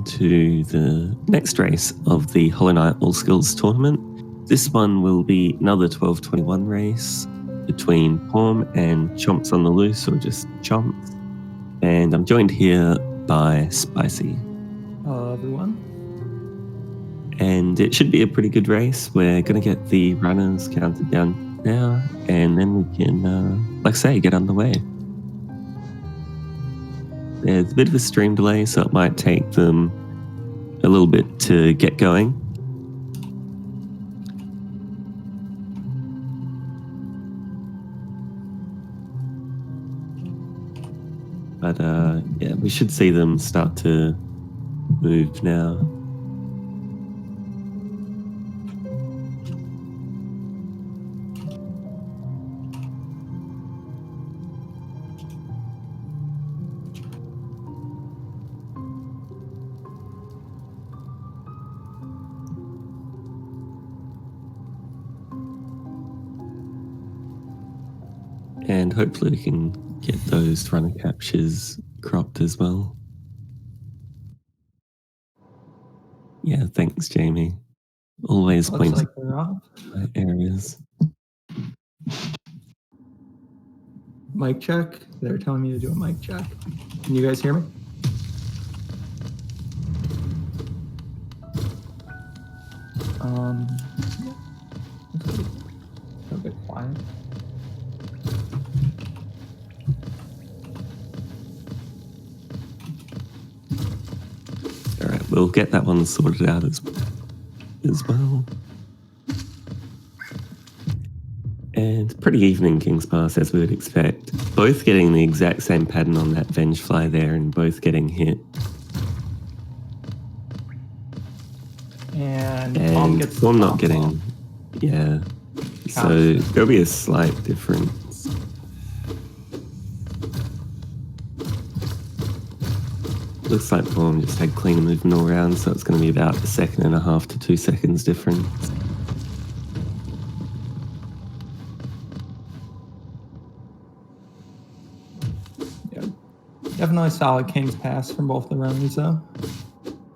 to the next race of the Hollow Knight All Skills Tournament. This one will be another 12:21 race between Paum and ChompsOnTheLoose, or just Chomps. And I'm joined here by Spicy. Hello, everyone. And it should be a pretty good race. We're going to get the runners counted down now, and then we can, like I say, get underway. There's a bit of a stream delay, so it might take them a little bit to get going. But yeah, we should see them start to move now. And hopefully we can get those runner captures cropped as well. Yeah, thanks, Jamie. Always points like they're off. Areas. Mic check. They're telling me to do a mic check. Can you guys hear me? It's a bit quiet. All right, we'll get that one sorted out as well. And pretty even in King's Pass, as we would expect. Both getting the exact same pattern on that Venge Fly there, and both getting hit. And Paum gets Paum not getting, yeah. So there'll be a slight difference. Looks like Paum just had cleaner movement all around, so it's going to be about 1.5 to 2 seconds difference. Yeah, definitely solid King's Pass from both the runners, though.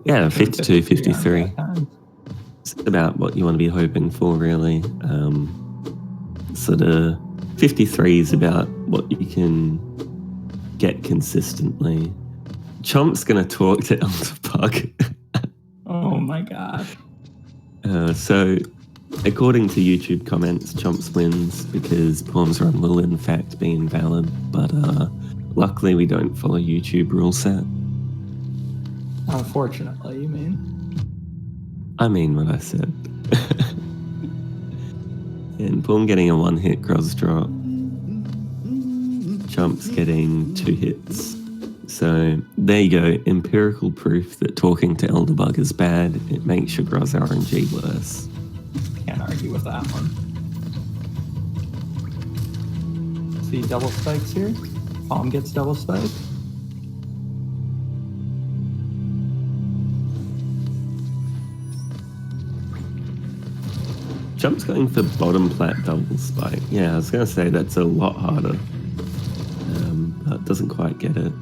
Yeah, 52, 53. It's about what you want to be hoping for, really. Sort of 53 is about what you can get consistently. Chomp's going to talk to Elderbug. Oh my god. So, according to YouTube comments, Chomps wins because Paum's run will in fact be invalid, but luckily we don't follow YouTube rule set. Unfortunately, you mean? I mean what I said. And Paum getting a 1-hit cross drop. Chomps getting 2 hits. So there you go, empirical proof that talking to Elderbug is bad. It makes your Groz RNG worse. Can't argue with that one. See double spikes here. Paum gets double spike. Chomp's going for bottom plat double spike. Yeah, I was going to say that's a lot harder. But doesn't quite get it.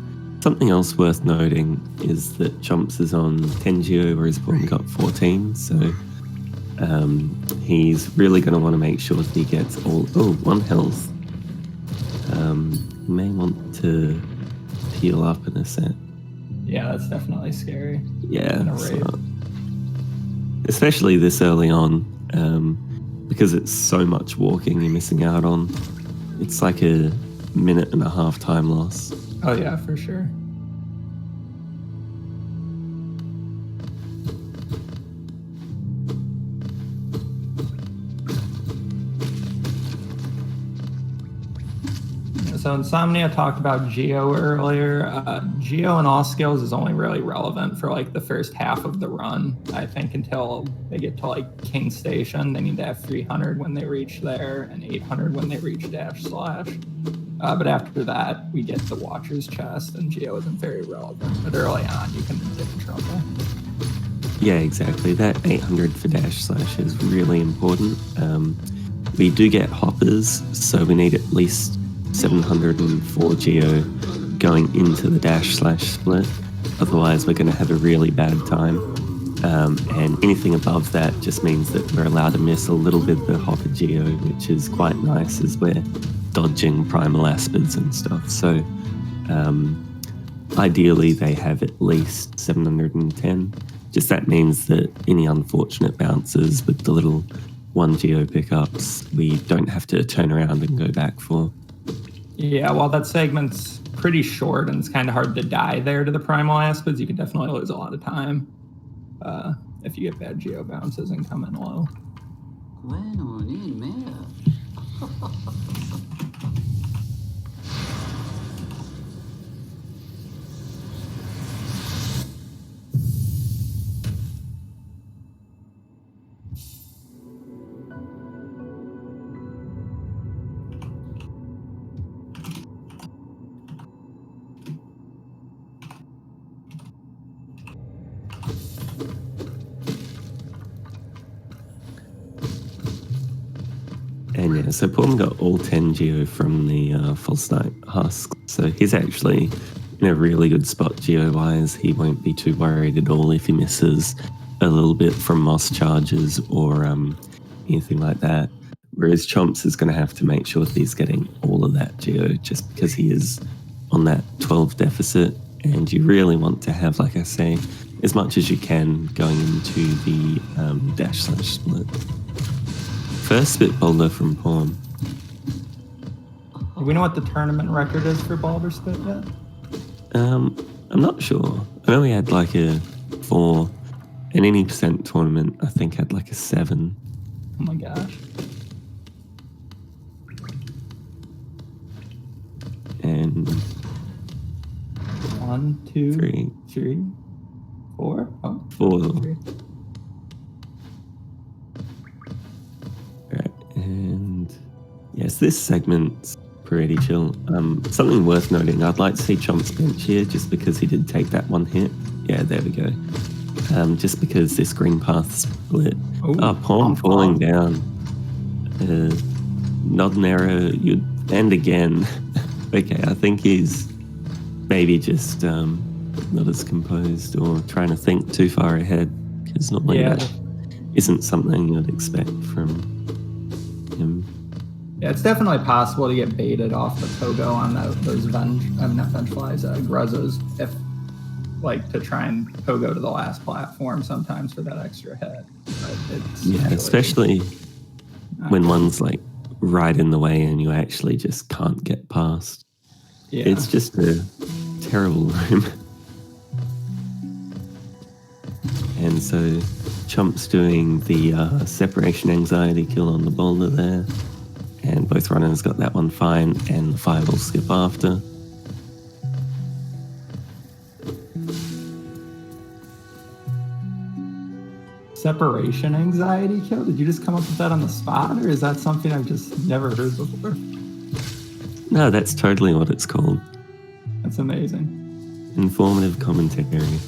Something else worth noting is that Chomps is on 10 geo, whereas Paum got 14, so he's really going to want to make sure that he gets all... Oh, 1 health. He may want to heal up in a set. Yeah, that's definitely scary. Yeah, especially this early on, because it's so much walking you're missing out on. It's like a 1.5 minute time loss. Oh yeah, for sure. So Insomnia talked about Geo earlier. Geo in all skills is only really relevant for like the first half of the run. I think until they get to like King Station, they need to have 300 when they reach there and 800 when they reach dash slash. But after that, we get the Watcher's Chest, and Geo isn't very relevant. But early on, you can get in trouble. Yeah, exactly. That 800 for dash slash is really important. We do get hoppers, so we need at least 704 geo going into the dash slash split. Otherwise, we're going to have a really bad time. And anything above that just means that we're allowed to miss a little bit of the hopper geo, which is quite nice as we're dodging primal aspids and stuff. So ideally, they have at least 710. Just that means that any unfortunate bounces with the little 1 geo pickups, we don't have to turn around and go back for. Yeah, while that segment's pretty short and it's kind of hard to die there to the primal aspids, you can definitely lose a lot of time if you get bad geo bounces and come in low. And yeah, so Paum got all 10 geo from the False Knight Husk. So he's actually in a really good spot geo-wise. He won't be too worried at all if he misses a little bit from Moss charges or anything like that. Whereas Chomps is going to have to make sure that he's getting all of that geo just because he is on that 12 deficit. And you really want to have, like I say, as much as you can going into the dash/split. First spit boulder from Paum. Do we know what the tournament record is for boulder spit yet? I'm not sure. I know we had like a 4, and any percent tournament I think had like a 7. Oh my gosh. And 1, 2, 3, 4. Oh, 4. 3. Right, and yes, this segment's pretty chill. Something worth noting, I'd like to see Chomps bench here just because he did take that 1 hit. Yeah, there we go. Just because this green path split. Paum falling down. Not an error. And again. Okay, I think he's maybe just not as composed or trying to think too far ahead, because normally that isn't something you'd expect from him. Yeah, it's definitely possible to get baited off the Pogo on those Gruzzos, if like to try and Pogo to the last platform sometimes for that extra hit. But it's really, especially when one's like right in the way and you actually just can't get past. Yeah. It's just a terrible room. And so Chomp's doing the separation anxiety kill on the boulder there. And both runners got that one fine, and the fireball skip after. Separation anxiety kill? Did you just come up with that on the spot, or is that something I've just never heard before? No, that's totally what it's called. That's amazing. Informative commentary.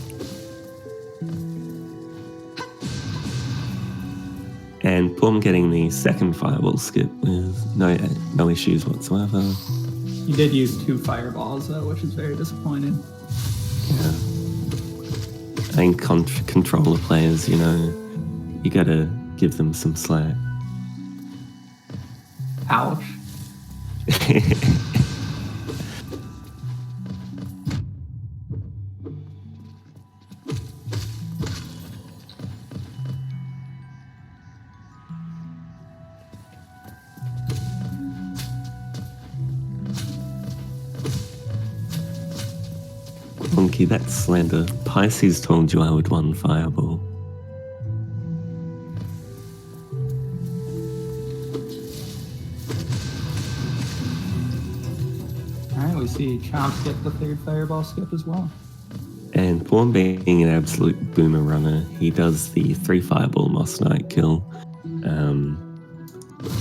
And Paum getting the second fireball skip with no issues whatsoever. He did use 2 fireballs though, which is very disappointing. Yeah. I think controller players, you gotta give them some slack. Ouch. Monkey, that's slander. Pisces told you I would 1 fireball. Alright, we see Chomps get the 3rd fireball skip as well. And Paum being an absolute boomer runner, he does the 3 fireball Moss Knight kill.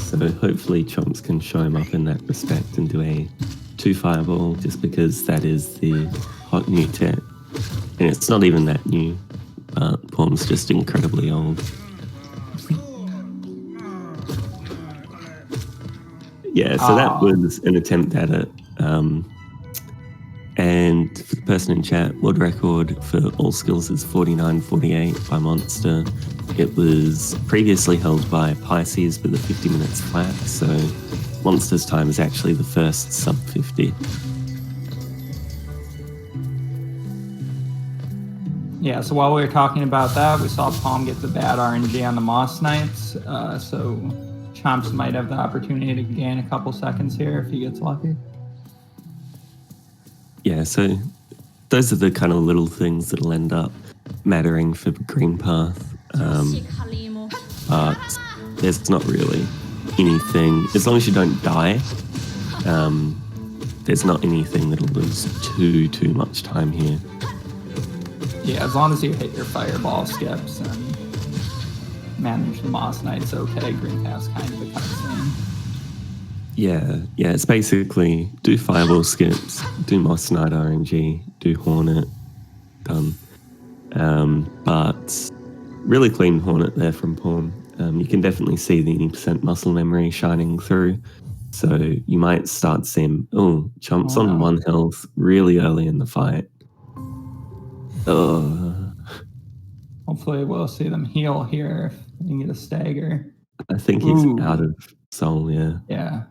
So hopefully Chomps can show him up in that respect and do a 2 fireball, just because that is the hot new tech. And it's not even that new, but Paum's just incredibly old. Yeah, so that was an attempt at it. And for the person in chat, world record for all skills is 49.48 by Monster. It was previously held by Pisces with a 50 minutes flat, so Monster's time is actually the first sub 50. Yeah, so while we were talking about that, we saw Paum get the bad RNG on the Moss Knights, so Chomps might have the opportunity to gain a couple seconds here if he gets lucky. Yeah, so those are the kind of little things that'll end up mattering for Green Path. But there's not really anything, as long as you don't die, there's not anything that'll lose too much time here. Yeah, as long as you hit your fireball skips and manage the Moss Knights okay, Green Path's kind of a cutscene. Yeah, it's basically do fireball skips, do Moss Knight RNG, do Hornet, done. But really clean Hornet there from Paum. You can definitely see the 80% muscle memory shining through. So you might start seeing, Chomps on 1 health really early in the fight. Hopefully we'll see them heal here and get a stagger. I think he's out of soul, yeah. Yeah.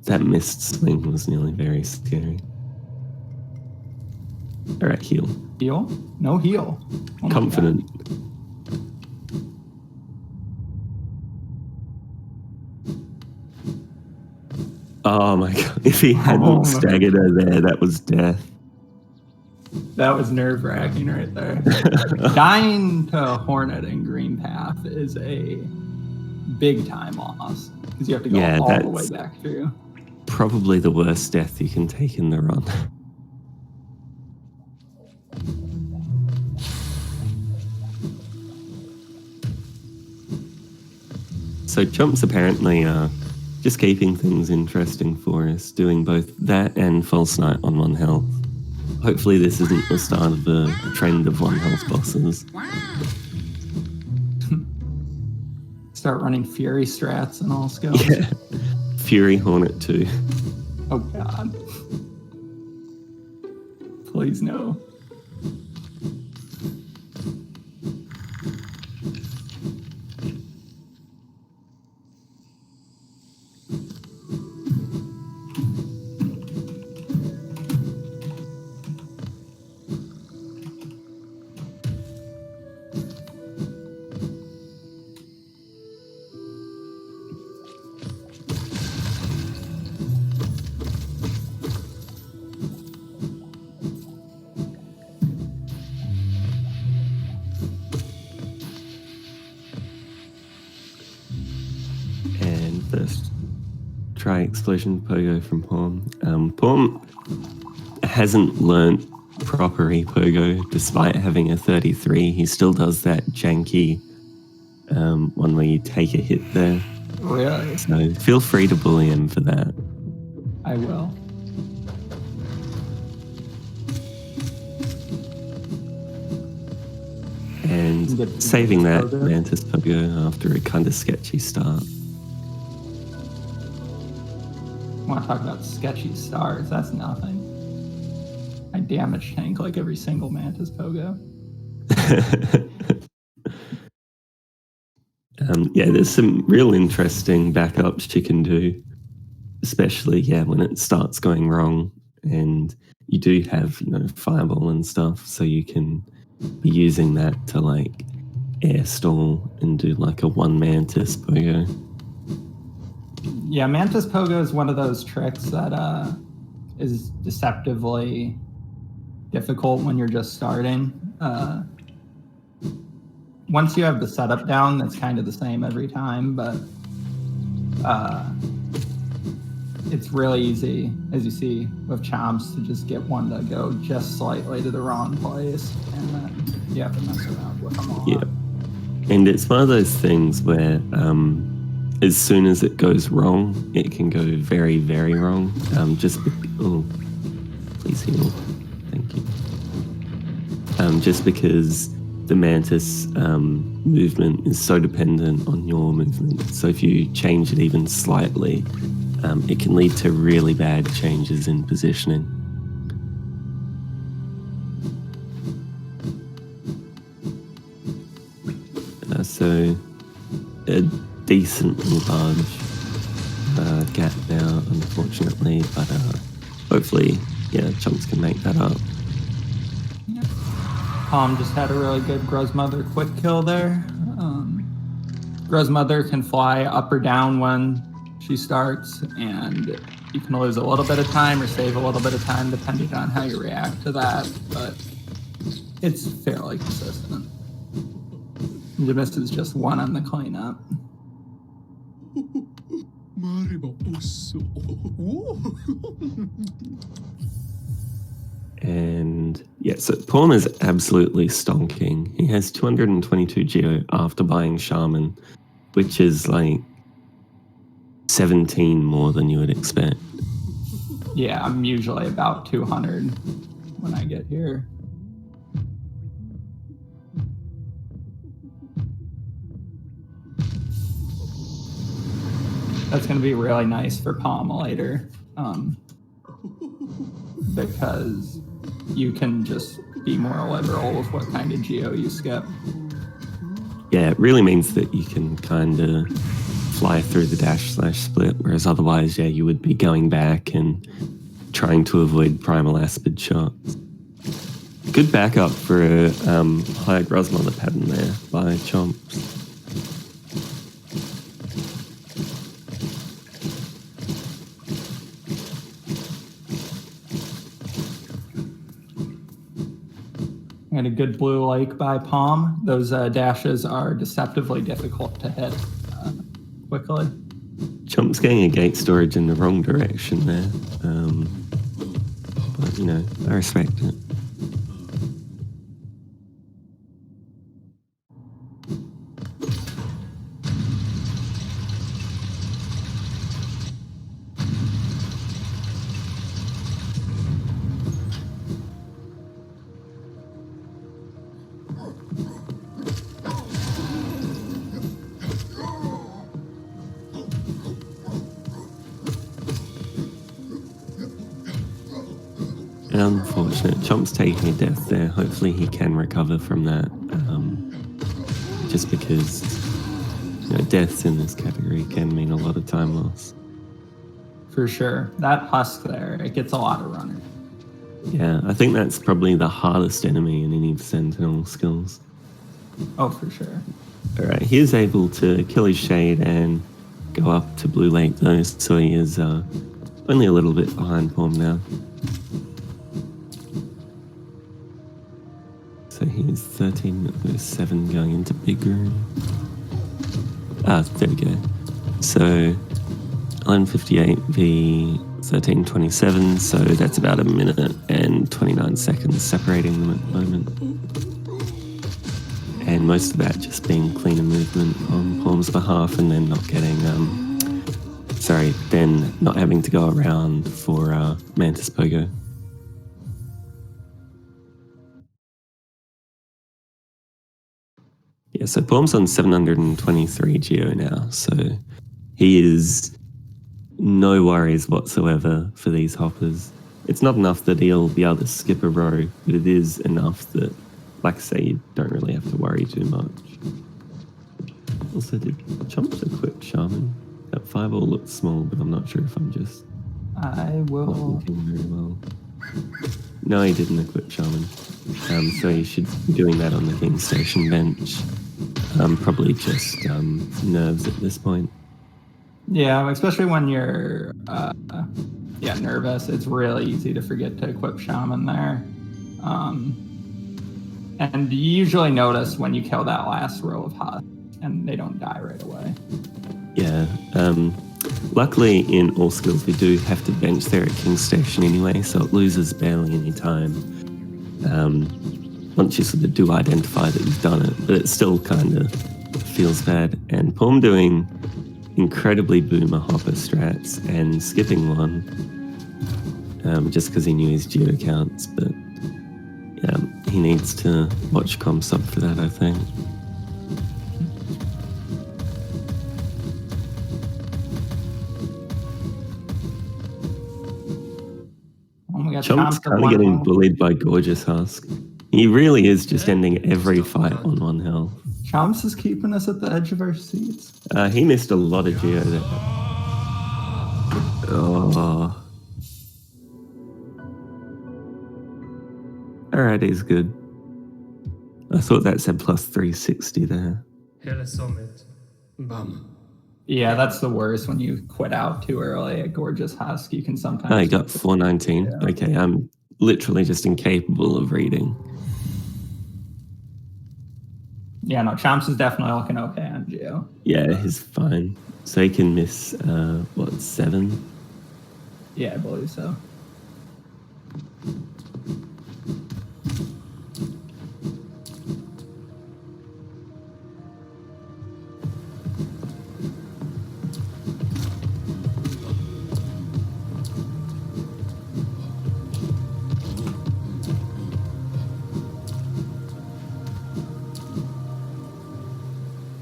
That missed swing was nearly very scary. All right, heal. Heal? No heal. Oh Confident. Oh my god, if he hadn't staggered her there, that was death. That was nerve-wracking right there. Dying to Hornet and Green Path is a big-time loss, because you have to go all the way back through. Probably the worst death you can take in the run. So Chomps apparently just keeping things interesting for us, doing both that and False Knight on 1 health. Hopefully this isn't the start of a trend of 1 health bosses. Start running Fury strats and all skills. Yeah. Fury Hornet too. Oh god. Please no. First, try Explosion Pogo from Paum. Paum hasn't learnt proper Pogo despite having a 33. He still does that janky one where you take a hit there. Really? So feel free to bully him for that. I will. And saving that Mantis Pogo after a kind of sketchy start. I want to talk about sketchy stars. That's nothing. I damage tank like every single Mantis Pogo. Yeah, there's some real interesting backups you can do, especially when it starts going wrong and you do have fireball and stuff, so you can be using that to like air stall and do like a 1 Mantis Pogo. Yeah, Mantis Pogo is one of those tricks that is deceptively difficult when you're just starting. Once you have the setup down, that's kind of the same every time, but it's really easy, as you see with Chomps, to just get one to go just slightly to the wrong place, and then you have to mess around with them all. Yeah, and it's one of those things where as soon as it goes wrong, it can go very, very wrong. Please heal. Thank you. Just because the Mantis movement is so dependent on your movement. So if you change it even slightly, it can lead to really bad changes in positioning. So a decently large gap now, unfortunately, but hopefully, yeah, Chomps can make that up. Paum just had a really good Gruzmother quick kill there. Gruzmother can fly up or down when she starts, and you can lose a little bit of time or save a little bit of time depending on how you react to that, but it's fairly consistent. Jamis is just one on the cleanup. And yeah, so Paum is absolutely stonking. He has 222 Geo after buying Shaman, which is like 17 more than you would expect. Yeah, I'm usually about 200 when I get here. That's going to be really nice for Paum later, because you can just be more liberal with what kind of geo you skip. Yeah, it really means that you can kind of fly through the dash/split, whereas otherwise, yeah, you would be going back and trying to avoid primal aspid shots. Good backup for a high Gruzmother pattern there by Chomps. And a good blue lake by Paum. Those dashes are deceptively difficult to hit quickly. Chomps getting a gate storage in the wrong direction there. But, you know, I respect it. Unfortunate. Chomp's taking a death there. Hopefully he can recover from that. Just because, you know, deaths in this category can mean a lot of time loss. For sure. That husk there, it gets a lot of runners. Yeah, I think that's probably the hardest enemy in any of Sentinel skills. Oh, for sure. Alright, he is able to kill his shade and go up to Blue Lake though, so he is only a little bit behind Paum now. So he's 13.07 going into big room. There we go. So 11:58 v 13:27, so that's about a minute and 29 seconds separating them at the moment. And most of that just being cleaner movement on Paum's behalf, and then not getting, then not having to go around for Mantis Pogo. Yeah, so Paum's on 723 Geo now, so he is no worries whatsoever for these hoppers. It's not enough that he'll be able to skip a row, but it is enough that, like I say, you don't really have to worry too much. Also, did Chomps equip Shaman? That fireball looks small, but I'm not sure if I'm just not looking very well. No, he didn't equip Shaman. So he should be doing that on the King Station bench. Probably just nerves at this point. Yeah, especially when you're nervous. It's really easy to forget to equip Shaman there. And you usually notice when you kill that last row of husks and they don't die right away. Yeah. Luckily, in all skills, we do have to bench there at King Station anyway, so it loses barely any time. Once you sort of do identify that you've done it, but it still kind of feels bad. And Paum doing incredibly boomer hopper strats and skipping one, just because he knew his geo counts, but yeah, he needs to watch comps up for that, I think. Chomp's kind of getting bullied by Gorgeous Husk. He really is just ending every fight on 1 health. Chomps is keeping us at the edge of our seats. He missed a lot of geo there. Oh. Alright, he's good. I thought that said plus 360 there. Yeah, that's the worst when you quit out too early. A gorgeous husk, you can sometimes. Oh, he got 419. Yeah. Okay, I'm literally just incapable of reading. Yeah, no, Chomps is definitely looking okay on Geo. Yeah, he's fine. So he can miss, 7? Yeah, I believe so.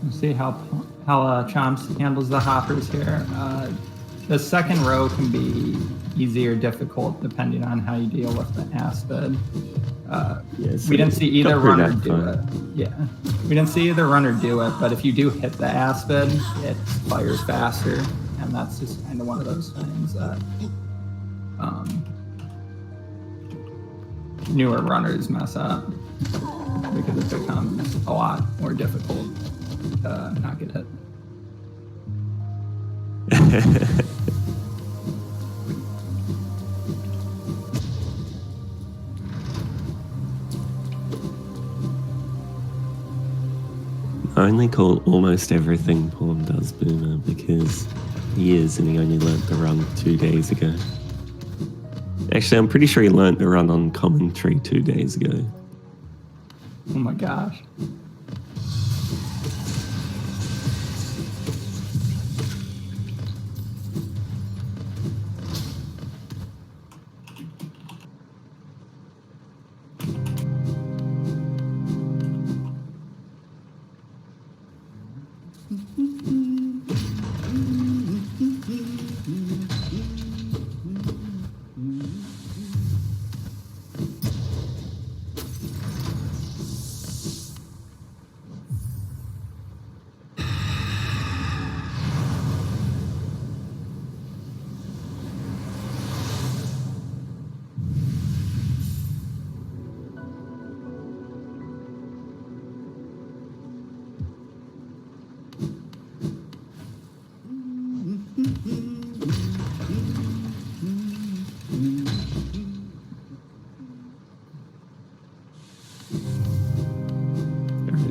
See how Chomps handles the hoppers here. The second row can be easy or difficult depending on how you deal with the aspid. Yes, we didn't see either runner do it. Yeah, we didn't see either runner do it, but if you do hit the aspid, it fires faster, and that's just kind of one of those things that newer runners mess up because it becomes a lot more difficult. Not get hit. I only call almost everything Paum does Boomer because he is, and he only learnt the run 2 days ago. Actually, I'm pretty sure he learnt the run on commentary 2 days ago. Oh my gosh.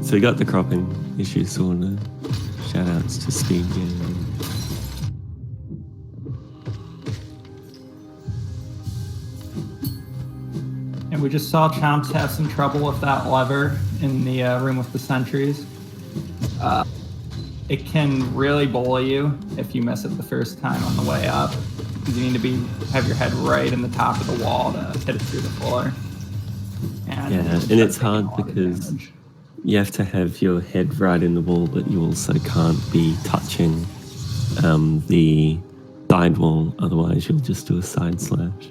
So we got the cropping issue sorted. Shout outs to SpeedGaming. And we just saw Chomps have some trouble with that lever in the room with the sentries. It can really bully you if you miss it the first time on the way up, because you need to have your head right in the top of the wall to hit it through the floor. And it's hard because you have to have your head right in the wall, but you also can't be touching the side wall, otherwise you'll just do a side slash.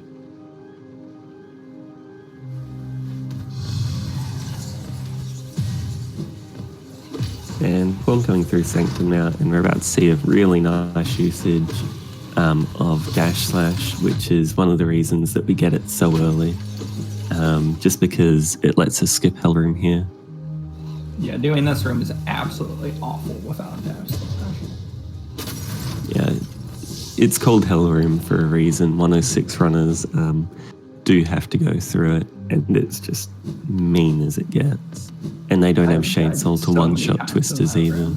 And Paum coming through Sanctum now, and we're about to see a really nice usage of dash slash, which is one of the reasons that we get it so early, just because it lets us skip hell room here. Yeah, doing this room is absolutely awful without dash slash. Yeah, it's called hell room for a reason. 106 runners do have to go through it, and it's just mean as it gets. And they don't have Shade Salt or one-shot twisters either.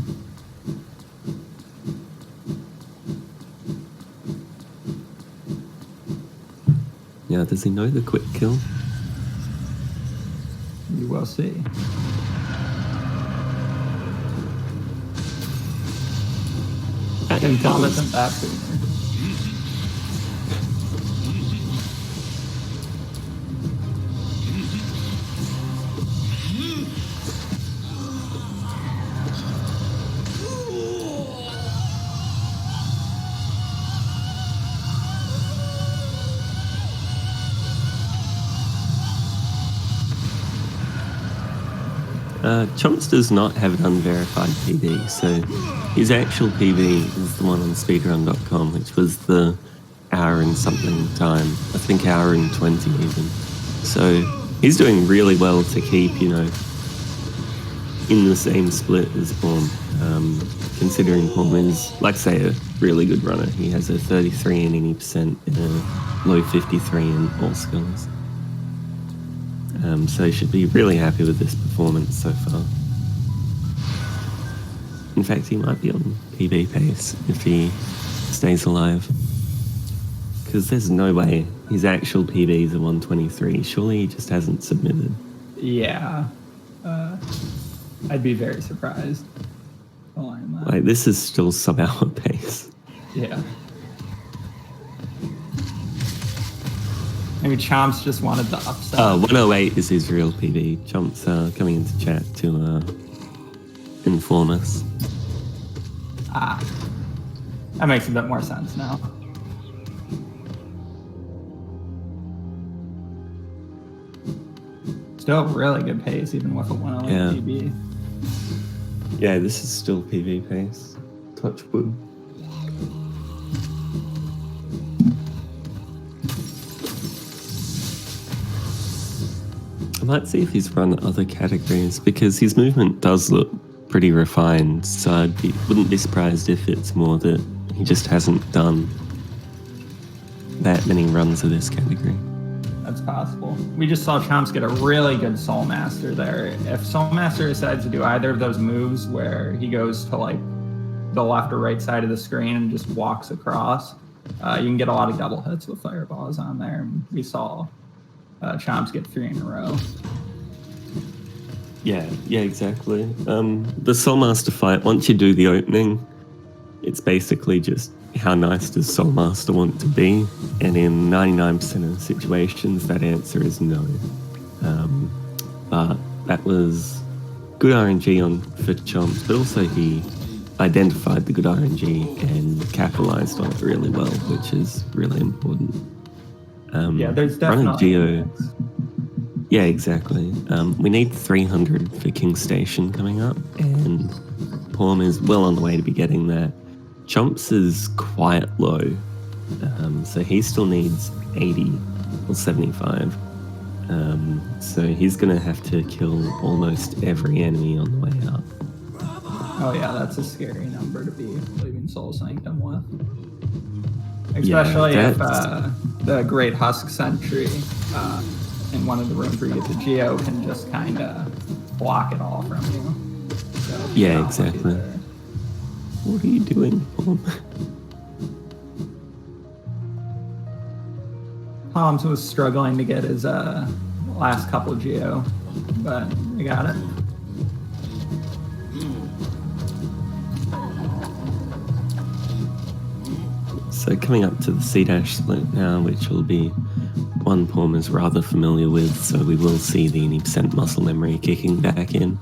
Yeah, does he know the quick kill? We will see. And Tom isn't that boomer. Chomps does not have an unverified PB, so his actual PB is the one on speedrun.com, which was the hour and something time. I think hour and 20 even. So he's doing really well to keep, you know, in the same split as Paum. Considering Paum is, like I say, a really good runner. He has a 33 in any percent and a low 53 in all skills. So he should be really happy with this performance so far. In fact, he might be on PB pace if he stays alive. Because there's no way his actual PB is a 123. Surely he just hasn't submitted. Yeah. I'd be very surprised. Like, this is still sub-hour pace. Yeah. Maybe Chomps just wanted the upset. 108 is his real PB. Chomps coming into chat to inform us. That makes a bit more sense now. Still really good pace, even with a 108 PB. Yeah, this is still PB pace. Touch wood. I might see if he's run other categories, because his movement does look pretty refined, so wouldn't be surprised if it's more that he just hasn't done that many runs of this category. That's possible. We just saw Chomps get a really good Soul Master there. If Soul Master decides to do either of those moves where he goes to like the left or right side of the screen and just walks across, you can get a lot of double hits with fireballs on there. And we saw Chomps get 3 in a row. Yeah, exactly. The Soul Master fight, once you do the opening, it's basically just how nice does Soul Master want to be? And in 99% of situations, that answer is no. But that was good RNG for Chomps, but also he identified the good RNG and capitalized on it really well, which is really important. There's definitely Geo. Yeah, exactly. We need 300 for King Station coming up, and Paum is well on the way to be getting that. Chomps is quite low, so he still needs 80 or 75. So he's going to have to kill almost every enemy on the way up. Oh yeah, that's a scary number to be leaving Soul Sanctum with. Especially if the Great Husk Sentry in one of the rooms where you get the Geo can just kind of block it all from you. So yeah, exactly. What are you doing, Paum? Paum was struggling to get his last couple Geo, but we got it. So coming up to the C-Dash split now, which will be one Paum is rather familiar with, so we will see the 80% muscle memory kicking back in.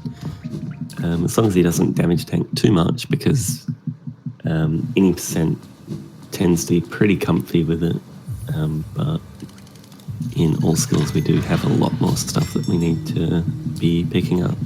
As long as he doesn't damage tank too much, because any percent tends to be pretty comfy with it. But in all skills, we do have a lot more stuff that we need to be picking up.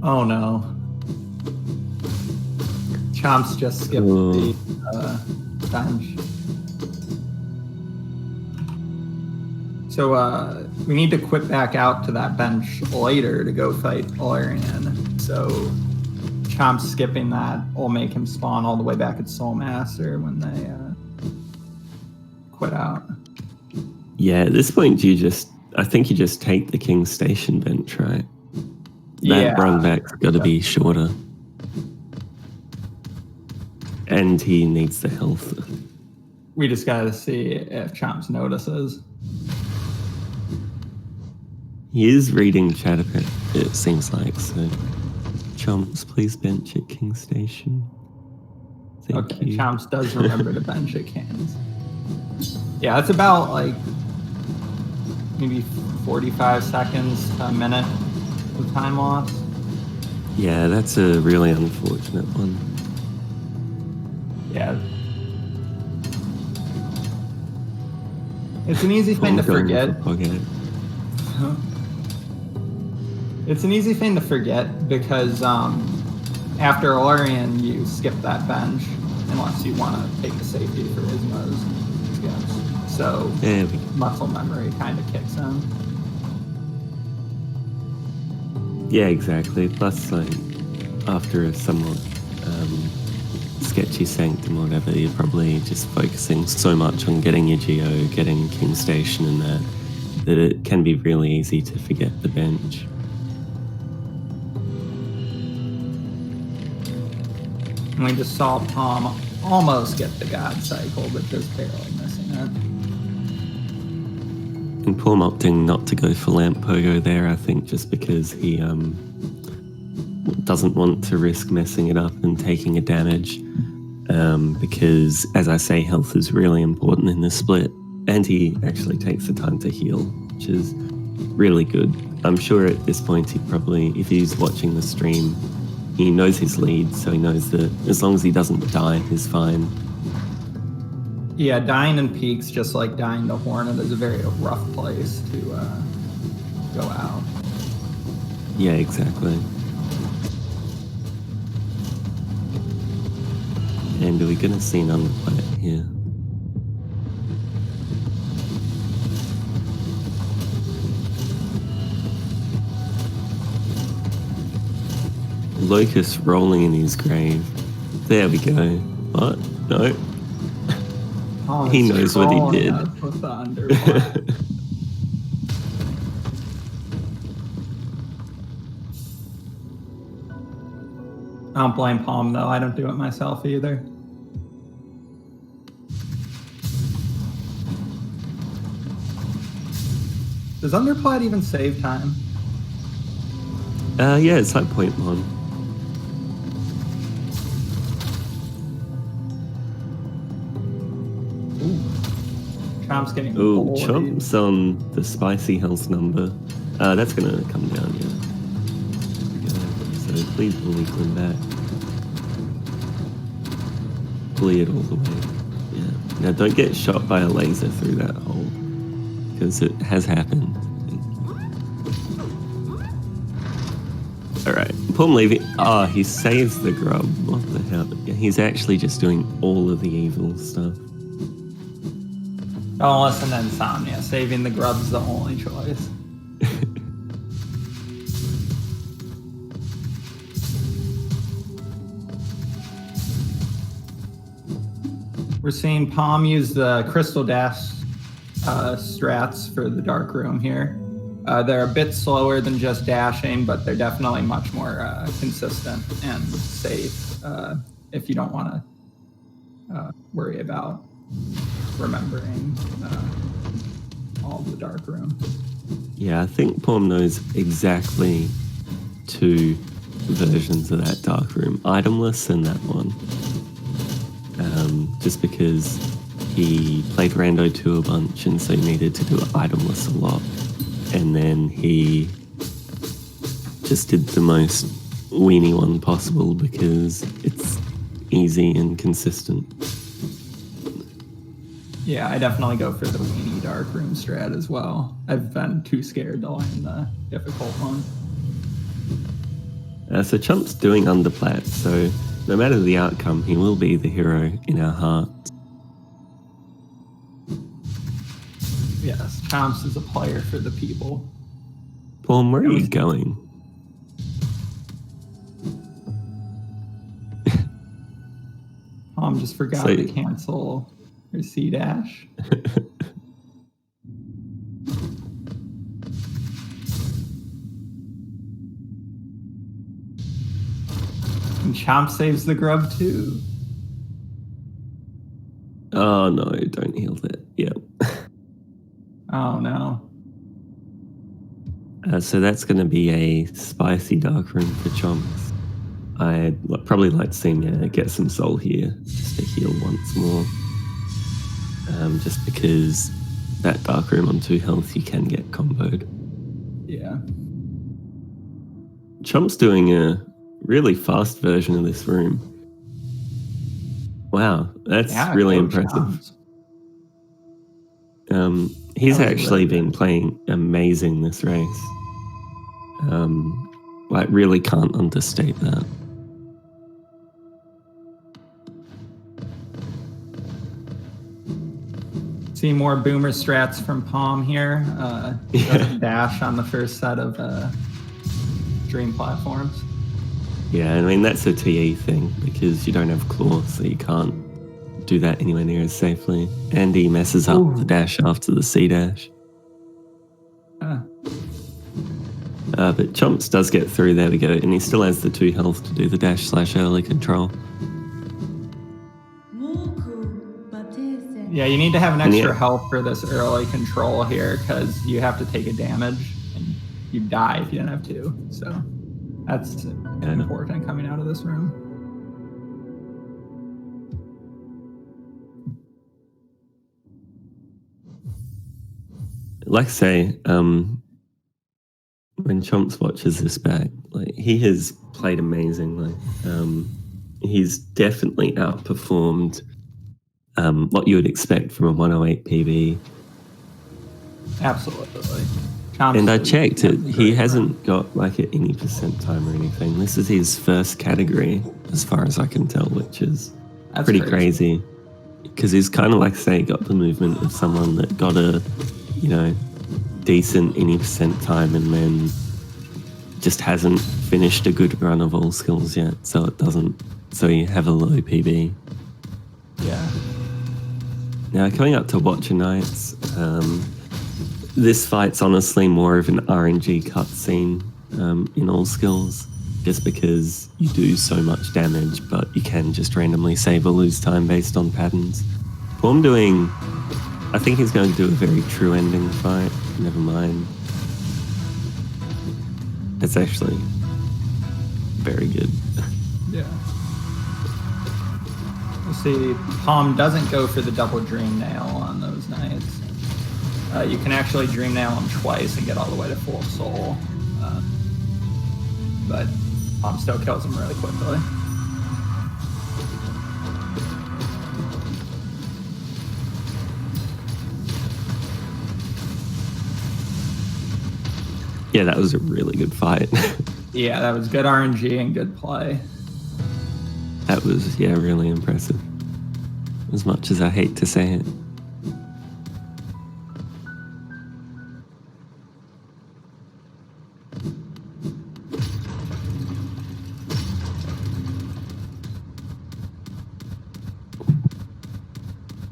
Oh no. Chomps just skipped the bench. So we need to quit back out to that bench later to go fight Olarian. So Chomps skipping that will make him spawn all the way back at Soul Master when they quit out. Yeah, at this point I think you just take the King Station bench, right? That run back's got to be shorter. And he needs the health. We just got to see if Chomps notices. He is reading chat, it seems like, so... Chomps, please bench at King Station. Thank you. Chomps does remember to bench at Kings. Yeah, it's about like maybe 45 seconds to a minute of time loss. Yeah, that's a really unfortunate one. Yeah. It's an easy thing to forget. It's an easy thing to forget because after Orion, you skip that bench unless you want to take the safety for Ismos skips. So muscle memory kind of kicks in. Yeah, exactly. Plus, like, after a somewhat sketchy sanctum or whatever, you're probably just focusing so much on getting your Geo, getting King Station and that it can be really easy to forget the bench. And we just saw Paum almost get the God Cycle, but just barely missing it. And Paum opting not to go for Lamp Pogo there, I think, just because he doesn't want to risk messing it up and taking a damage. Because, as I say, health is really important in this split. And he actually takes the time to heal, which is really good. I'm sure at this point he probably, if he's watching the stream, he knows his lead, so he knows that as long as he doesn't die, he's fine. Yeah, dying in peaks, just like dying to Hornet, is a very rough place to go out. Yeah, exactly. And are we going to see an underplat here? Locust rolling in his grave. There we go. What? No. Oh, he knows what he did. With the underplat. I don't blame Paum though. I don't do it myself either. Does underplat even save time? Yeah, it's like 0.1. Chomp's getting Ooh, Chomps on the spicy health number. That's gonna come down, yeah. So please bully Glenn back. Bully it all the way. Yeah. Now don't get shot by a laser through that hole, because it has happened. Alright, Paum leaving. Ah, he saves the grub. What the hell? He's actually just doing all of the evil stuff. Don't listen to Insomnia. Saving the grub's the only choice. We're seeing Paum use the Crystal Dash strats for the Dark Room here. They're a bit slower than just dashing, but they're definitely much more consistent and safe if you don't want to worry about remembering all the Dark Room. Yeah, I think Paum knows exactly 2 versions of that Dark Room. Itemless and that one. Just because he played Rando 2 a bunch and so he needed to do itemless a lot. And then he just did the most weenie one possible because it's easy and consistent. Yeah, I definitely go for the weenie Dark Room strat as well. I've been too scared to learn the difficult one. So Chomp's doing underplat, so no matter the outcome, he will be the hero in our hearts. Yes, Chomps is a player for the people. Paum, where are you going? Paum just forgot to cancel her C-dash. And Chomp saves the grub too. Oh no, don't heal that. Yep. Oh no. So that's going to be a spicy dark room for Chomps. I'd probably like to see him get some soul here just to heal once more. Just because that dark room on 2 health you can get comboed. Yeah. Chomp's doing a really fast version of this room. Wow, that's really impressive. He's actually been playing amazing this race. Like, really can't understate that. See more boomer strats from Paum here. Dash on the first set of dream platforms. Yeah, I mean, that's a TE thing because you don't have claw, so you can't do that anywhere near as safely. And he messes up the dash after the C dash. But Chomps does get through, there we go, and he still has the 2 health to do the dash / early control. Yeah, you need to have an extra health for this early control here because you have to take a damage and you die if you don't have 2. So that's important coming out of this room. Like I say, when Chomps watches this back, like, he has played amazingly. He's definitely outperformed what you would expect from a 108 PB. Absolutely. And I checked it. He hasn't got like an any percent time or anything. This is his first category, as far as I can tell, which is pretty crazy. Because he's kind of, like, say, got the movement of someone that got a, decent any percent time and then just hasn't finished a good run of all skills yet. So you have a low PB. Yeah. Now, coming up to Watcher Knights, this fight's honestly more of an RNG cutscene in all skills, just because you do so much damage, but you can just randomly save or lose time based on patterns. Paum I think he's going to do a very true ending fight. Never mind. It's actually very good. Yeah. You see, Paum doesn't go for the double dream nail on those knights. You can actually dream nail him twice and get all the way to full soul. But Paum still kills him really quickly. Yeah, that was a really good fight. Yeah, that was good RNG and good play. That was, really impressive. As much as I hate to say it.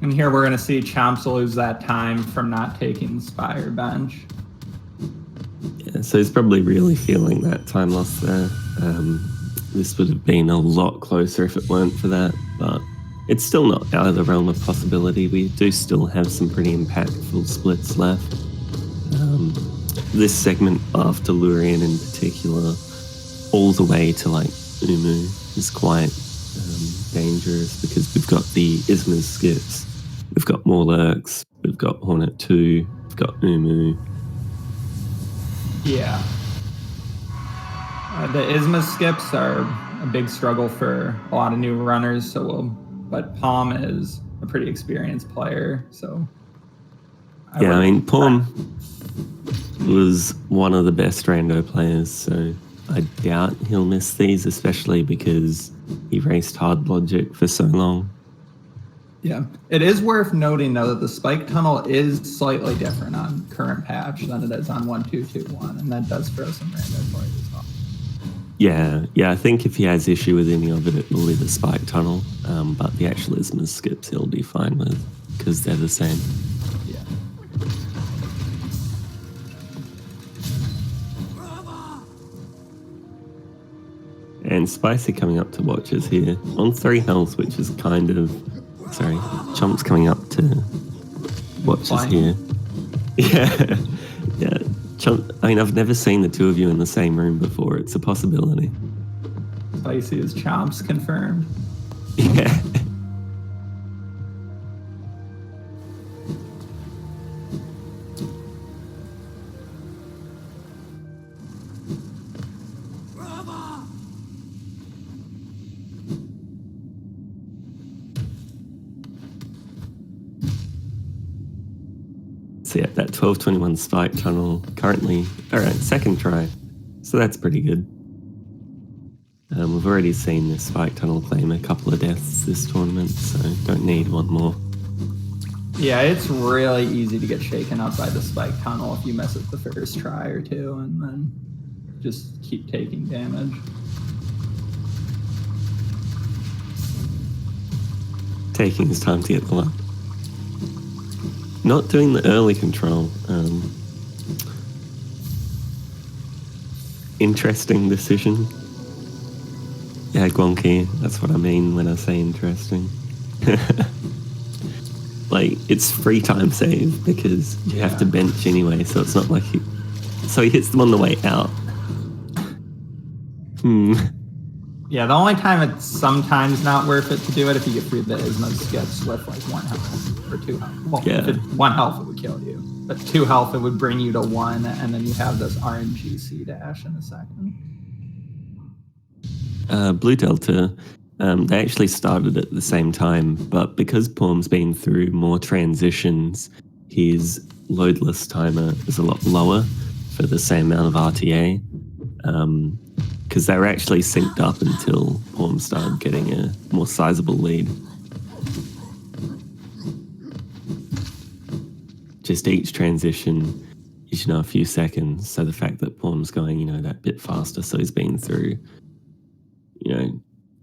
And here we're going to see Chomps lose that time from not taking Spire bench. Yeah, so he's probably really feeling that time loss there. This would have been a lot closer if it weren't for that, but it's still not out of the realm of possibility. We do still have some pretty impactful splits left. This segment after Lurian in particular, all the way to like Umu, is quite dangerous because we've got the Isma's skips, we've got more lurks, we've got Hornet 2, we've got Umu. Yeah. The Isma skips are a big struggle for a lot of new runners, but Paum is a pretty experienced player, so... Paum was one of the best rando players, so I doubt he'll miss these, especially because he raced hard logic for so long. Yeah. It is worth noting, though, that the spike tunnel is slightly different on current patch than it is on 1.2.2.1, and that does throw some rando players as well. Yeah, I think if he has issue with any of it, it will be the spike tunnel, but the actual Isma skips he'll be fine with, because they're the same. Yeah. And Spicy coming up to Watchers here on 3 health, which is kind of... Sorry, Chomp's coming up to Watchers here. Yeah. I mean, I've never seen the two of you in the same room before. It's a possibility. Spicy as Chomps confirmed. Yeah. So yeah, that 1221 spike tunnel currently, all right, second try. So that's pretty good. We've already seen this spike tunnel claim a couple of deaths this tournament, so don't need one more. Yeah, it's really easy to get shaken up by the spike tunnel if you miss it the first try or two, and then just keep taking damage. Taking his time to get the luck. Not doing the early control. Interesting decision. Yeah, Gwonky, that's what I mean when I say interesting. Like, it's free time save because you have to bench anyway, so it's not like he... So he hits them on the way out. Yeah, the only time it's sometimes not worth it to do it if you get through the Isma skips with like 1 health or 2 health. Well, if it's 1 health, it would kill you. But 2 health, it would bring you to 1, and then you have this RNG C dash in a second. Blue Delta, they actually started at the same time, but because Paum's been through more transitions, his loadless timer is a lot lower for the same amount of RTA. Because they were actually synced up until Paum started getting a more sizable lead. Just each transition is, a few seconds. So the fact that Paum's going, that bit faster, so he's been through,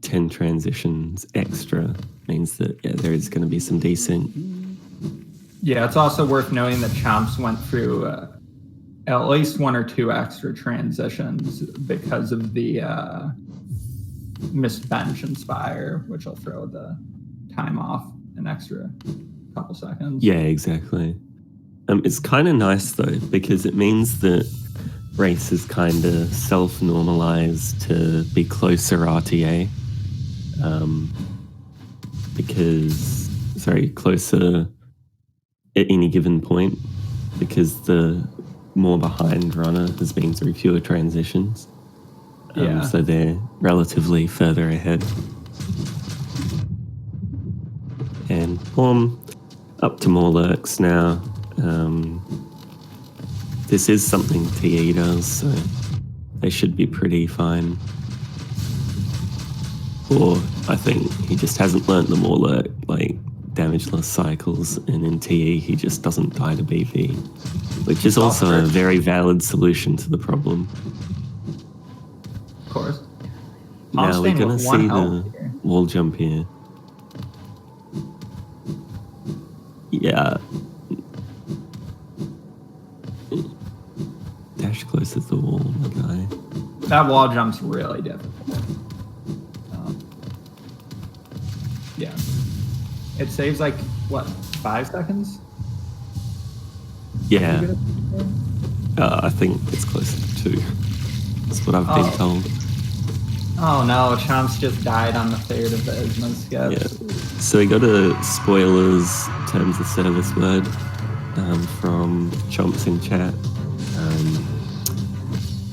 10 transitions extra means that, there is going to be some desync. Yeah, it's also worth noting that Chomps went through at least 1 or 2 extra transitions because of the missed bench inspire, which will throw the time off an extra couple seconds. Yeah, exactly. It's kind of nice though, because it means that race is kind of self-normalized to be closer RTA. Closer at any given point, because the more behind runner has been through fewer transitions. So they're relatively further ahead. And Paum up to more lurks now. This is something TE does, so they should be pretty fine. Or I think he just hasn't learnt the more lurk, like damageless cycles, and in TE he just doesn't die to BP, which is also a very valid solution to the problem. Of course. Now we're going to see the wall jump here. Yeah. Dash close to the wall, my guy. That wall jump's really difficult. Yeah. It saves like, what, 5 seconds? Yeah. I think it's close to 2. That's what I've been told. Oh no, Chomps just died on the 3rd of the Isma skips. Yeah. So we got a spoilers terms of service word from Chomps in chat.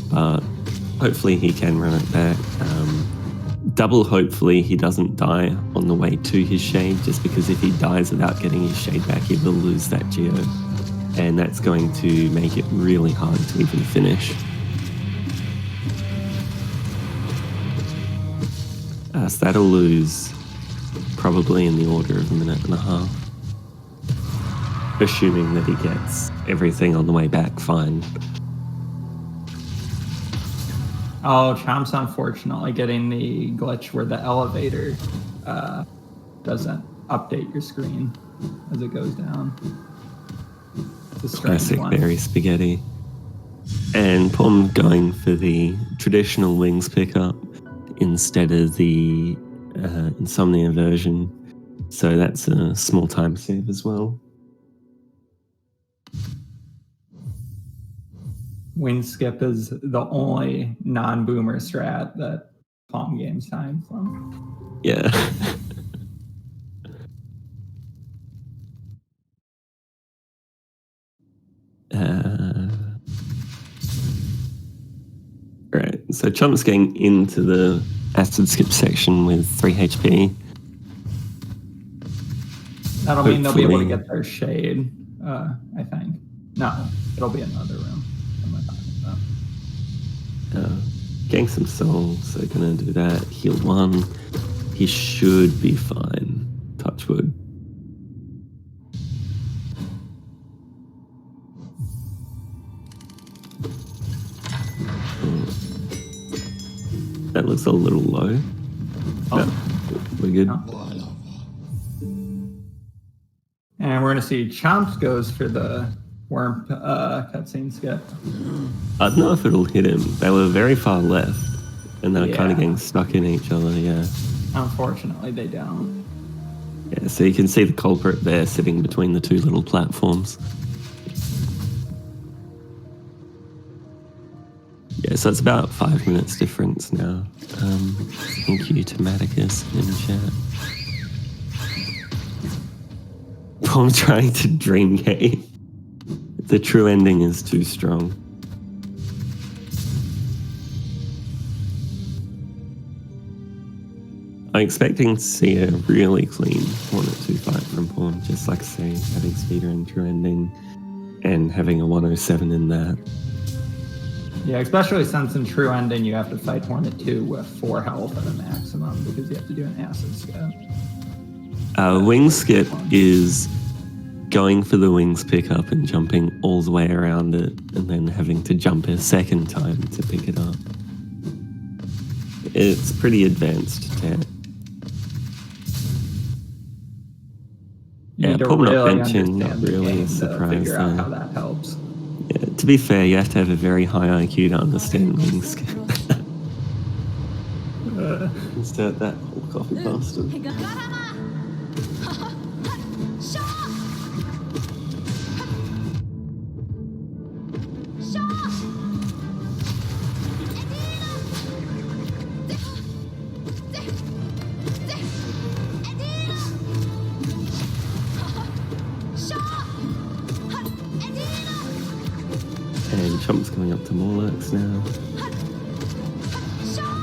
But hopefully he can run it back. Double hopefully he doesn't die on the way to his shade, just because if he dies without getting his shade back, he will lose that geo. And that's going to make it really hard to even finish. So that'll lose probably in the order of 1.5 minutes, assuming that he gets everything on the way back fine. Oh, Chomps unfortunately getting the glitch where the elevator doesn't update your screen as it goes down. It's a classic one. berry spaghetti. And Paum going for the traditional wings pickup instead of the Insomnia version. So that's a small time save as well. Wing skip is the only non-boomer strat that Paum games time from. Yeah. Right, so Chomp's getting into the acid skip section with 3 HP. That'll mean they'll be able to get their shade, I think. No, it'll be another room. Getting some souls, so gonna do that. Heal 1. He should be fine. Touch wood. That looks a little low. Oh, no, we're good. No. And we're going to see Chomps goes for the worm cutscene skip. I don't know if it'll hit him. They were very far left, and they were kind of getting stuck in each other, yeah. Unfortunately, they don't. Yeah, so you can see the culprit there sitting between the 2 little platforms. Yeah, so it's about 5 minutes difference now. Thank you to Maticus in chat. I'm trying to dream game. The true ending is too strong. I'm expecting to see a really clean 1-2 fight from Paum, just like say having speedrun true ending and having a 107 in that. Yeah, especially since in true ending you have to fight Hornet 2 with 4 health at a maximum because you have to do an acid skip. Wing skip is going for the wings pickup and jumping all the way around it and then having to jump a second time to pick it up. It's pretty advanced tech. You need to Paum really not benching, not understand the really game surprised to figure out there. how that helps. Yeah, to be fair, you have to have a very high IQ to understand wing skip. Insert that whole coffee bastard. And Chomp's coming up to more lurks now.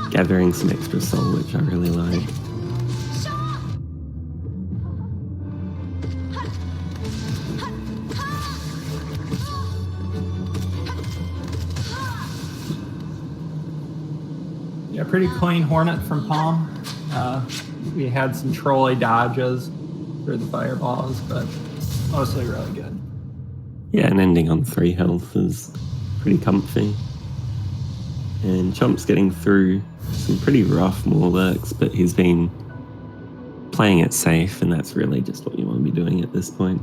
Gathering some extra soul, which I really like. Yeah, pretty clean Hornet from Paum. We had some trolley dodges for the fireballs, but mostly really good. Yeah, and ending on 3 health is pretty comfy. And Chomp's getting through some pretty rough more lurks, but he's been playing it safe, and that's really just what you want to be doing at this point.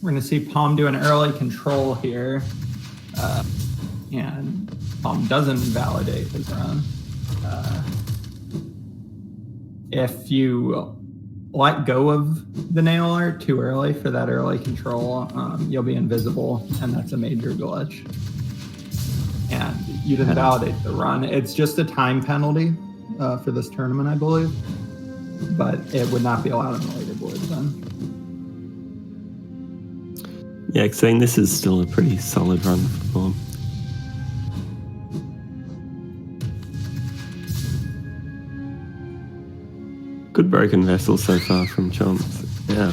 We're going to see Paum do an early control here. And Paum doesn't invalidate his run. If you let go of the nail art too early for that early control, you'll be invisible, and that's a major glitch. And you didn't validate the run. It's just a time penalty for this tournament, I believe. But it would not be allowed in the leaderboard then. Yeah, saying this is still a pretty solid run for Paum. Good broken vessel so far from Chomps. Yeah.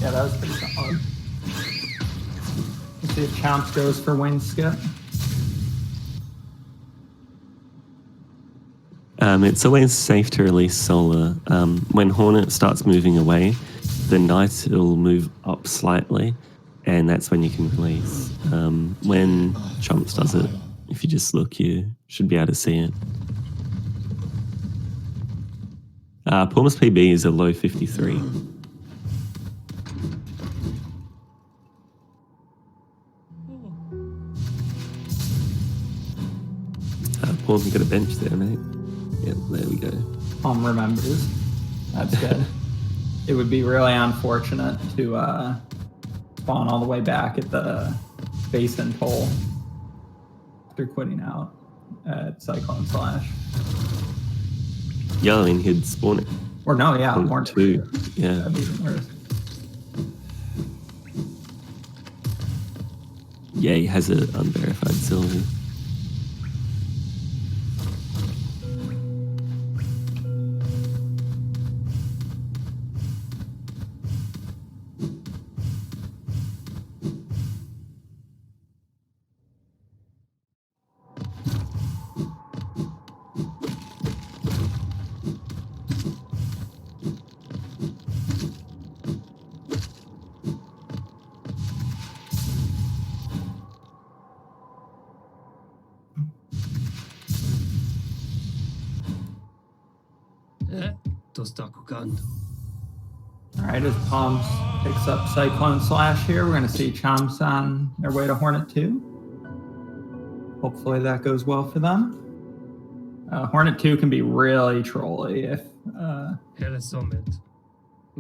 Yeah, that was pretty solid. Let's see if Chomps goes for wing skip. It's always safe to release Solar. When Hornet starts moving away, the Knight will move up slightly, and that's when you can release. When Chomps does it, if you just look, you should be able to see it. Paum's PB is a low 53. Paum, you got a bench there, mate. Yep, there we go. Paum remembers. That's good. It would be really unfortunate to spawn all the way back at the basin toll after quitting out at Cyclone Slash. Yeah, I mean, he'd spawn it. Or no, yeah, Hornet 2. Yeah. That'd be even worse. Yeah, he has an unverified silver. Alright, as Paum picks up Cyclone Slash here, we're going to see Chomps on their way to Hornet 2. Hopefully that goes well for them. Hornet 2 can be really trolly if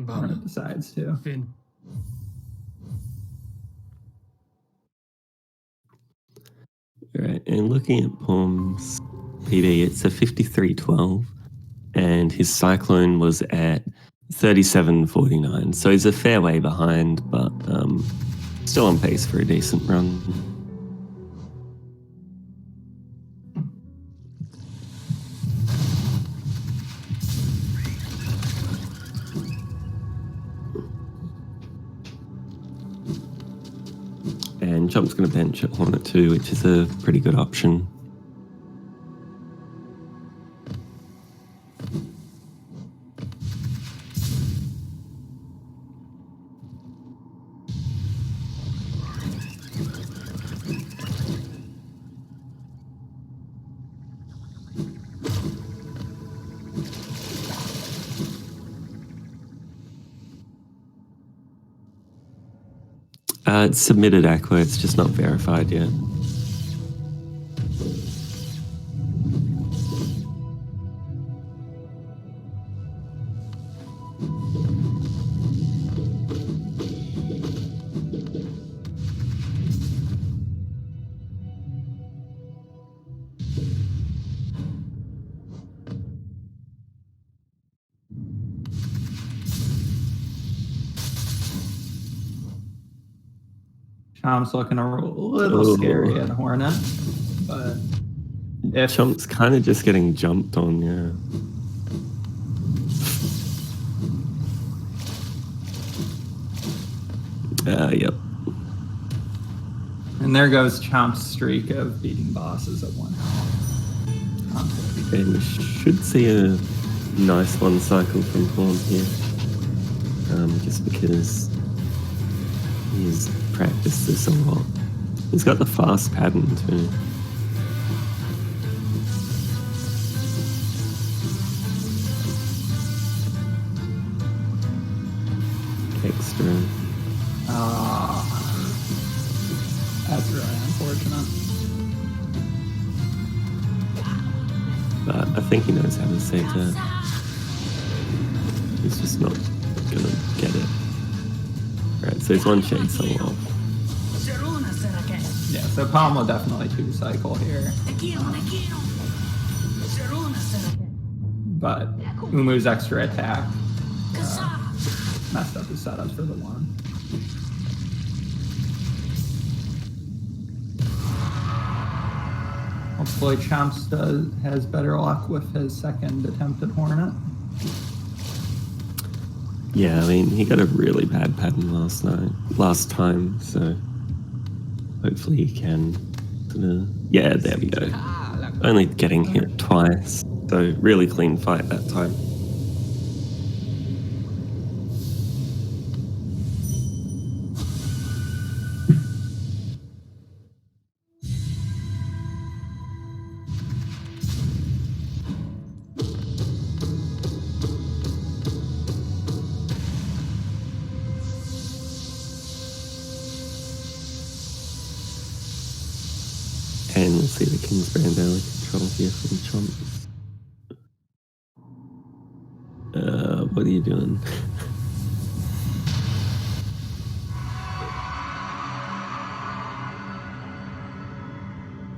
Hornet decides to. Right, and looking at Paum's PB, it's a 53.12, and his Cyclone was at 37.49, so he's a fair way behind, but still on pace for a decent run. And Chomp's going to bench at Hornet 2, which is a pretty good option. It's submitted Aqua, it's just not verified yet. Chomp's looking a little scary at Hornet, but if Chomp's kind of just getting jumped on, yeah. Yep. And there goes Chomp's streak of beating bosses at one. And we should see a nice one cycle from Paum here, just because he's practiced this a lot. He's got the fast pattern too. Extra. That's really unfortunate. But I think he knows how to save that. He's just not gonna get it. Alright, so there's one shade soul off. Yeah, so Paum will definitely 2-cycle here. But Umu's extra attack messed up his setups for the 1. Hopefully Chomps has better luck with his second attempt at Hornet. Yeah, I mean, he got a really bad pattern last time, so hopefully he can yeah, there we go. Only getting hit twice, so really clean fight that time. And we'll see the King's Brand early control here. careful, Chomps. What are you doing?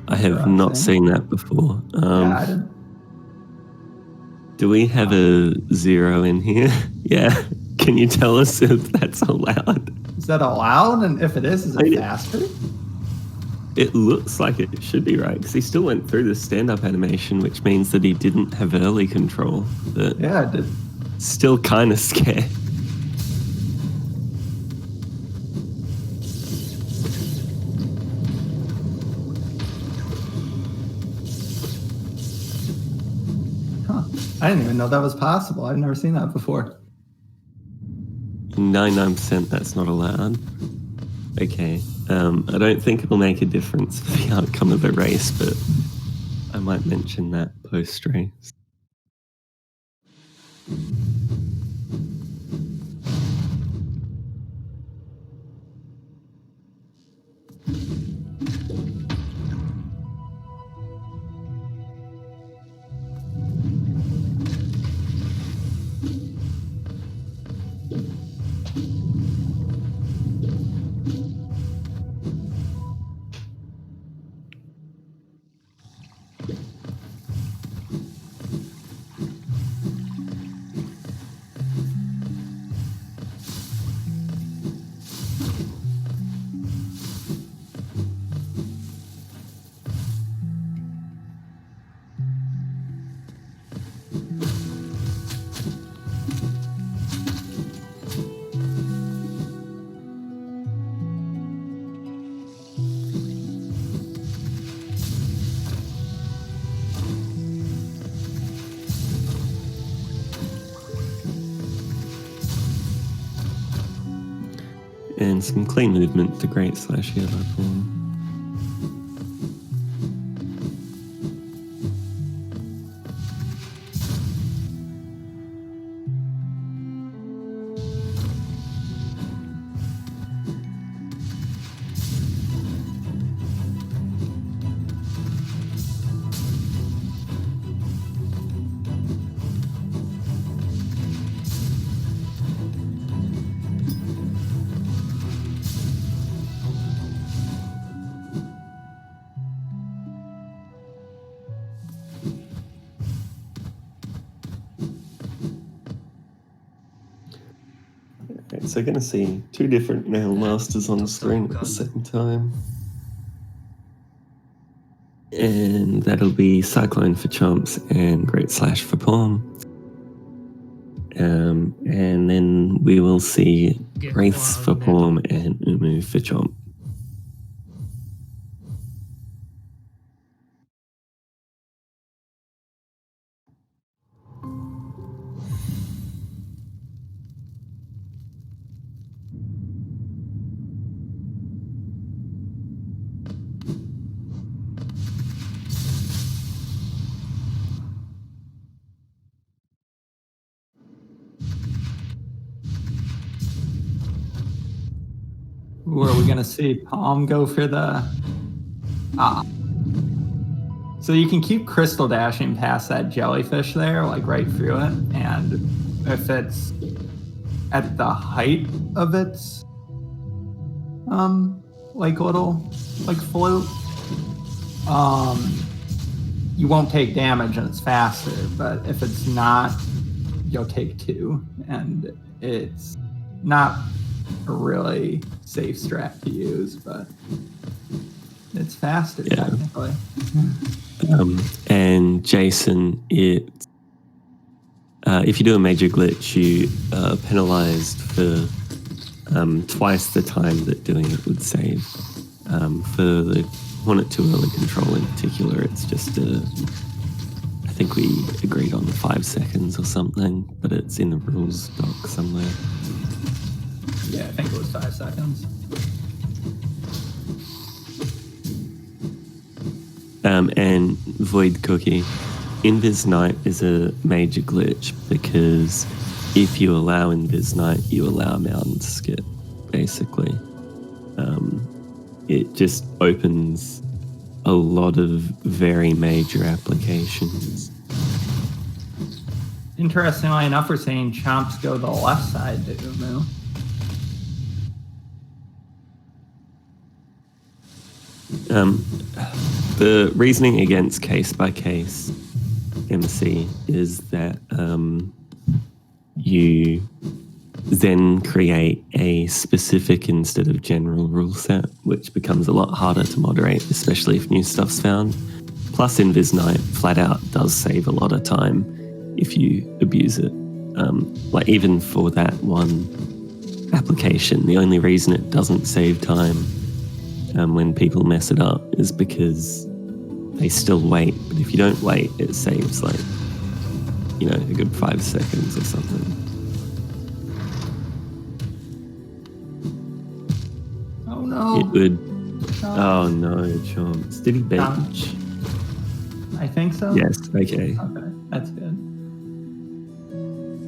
I have not seen that before. Yeah, I didn't. Do we have a 0 in here? Yeah. Can you tell us if that's allowed? Is that allowed? And if it is it faster? It looks like it should be, right? Because he still went through the stand-up animation, which means that he didn't have early control. But yeah, it did. Still kind of scared. Huh. I didn't even know that was possible. I've never seen that before. 99% that's not allowed. Okay. I don't think it'll make a difference for the outcome of the race, but I might mention that post-race. And some clean movement, the great slash here by Paum. Okay, so going to see two different male masters on the screen at the same time. And that'll be Cyclone for Chomps and Great Slash for Paum. And then we will see Wraiths for Paum and Umu for Chomp. Or are we going to see Paum go for the... So you can keep crystal dashing past that jellyfish there, like right through it. And if it's at the height of its, like little, like float, you won't take damage and it's faster. But if it's not, you'll take 2. And it's not a really safe strat to use, but it's faster, technically. And Jason, if you do a major glitch, you are penalized for twice the time that doing it would save. For the Hornet 2 early control in particular, it's just I think we agreed on 5 seconds or something, but it's in the rules doc somewhere. Yeah, I think it was 5 seconds. And Void Cookie, Invis Night is a major glitch because if you allow Invis Night, you allow Mountain Skip, basically. It just opens a lot of very major applications. Interestingly enough, we're seeing chomps go the left side to Umu. The reasoning against case-by-case MC is that you then create a specific instead of general rule set, which becomes a lot harder to moderate, especially if new stuff's found. Plus, Invis Knight flat out does save a lot of time if you abuse it. Like even for that one application, the only reason it doesn't save time when people mess it up is because they still wait. But if you don't wait, it saves like, you know, a good 5 seconds or something. Oh no. It would. Chomps. Oh no, Chomps. Did he bench? I think so. Yes, okay. Okay, that's good.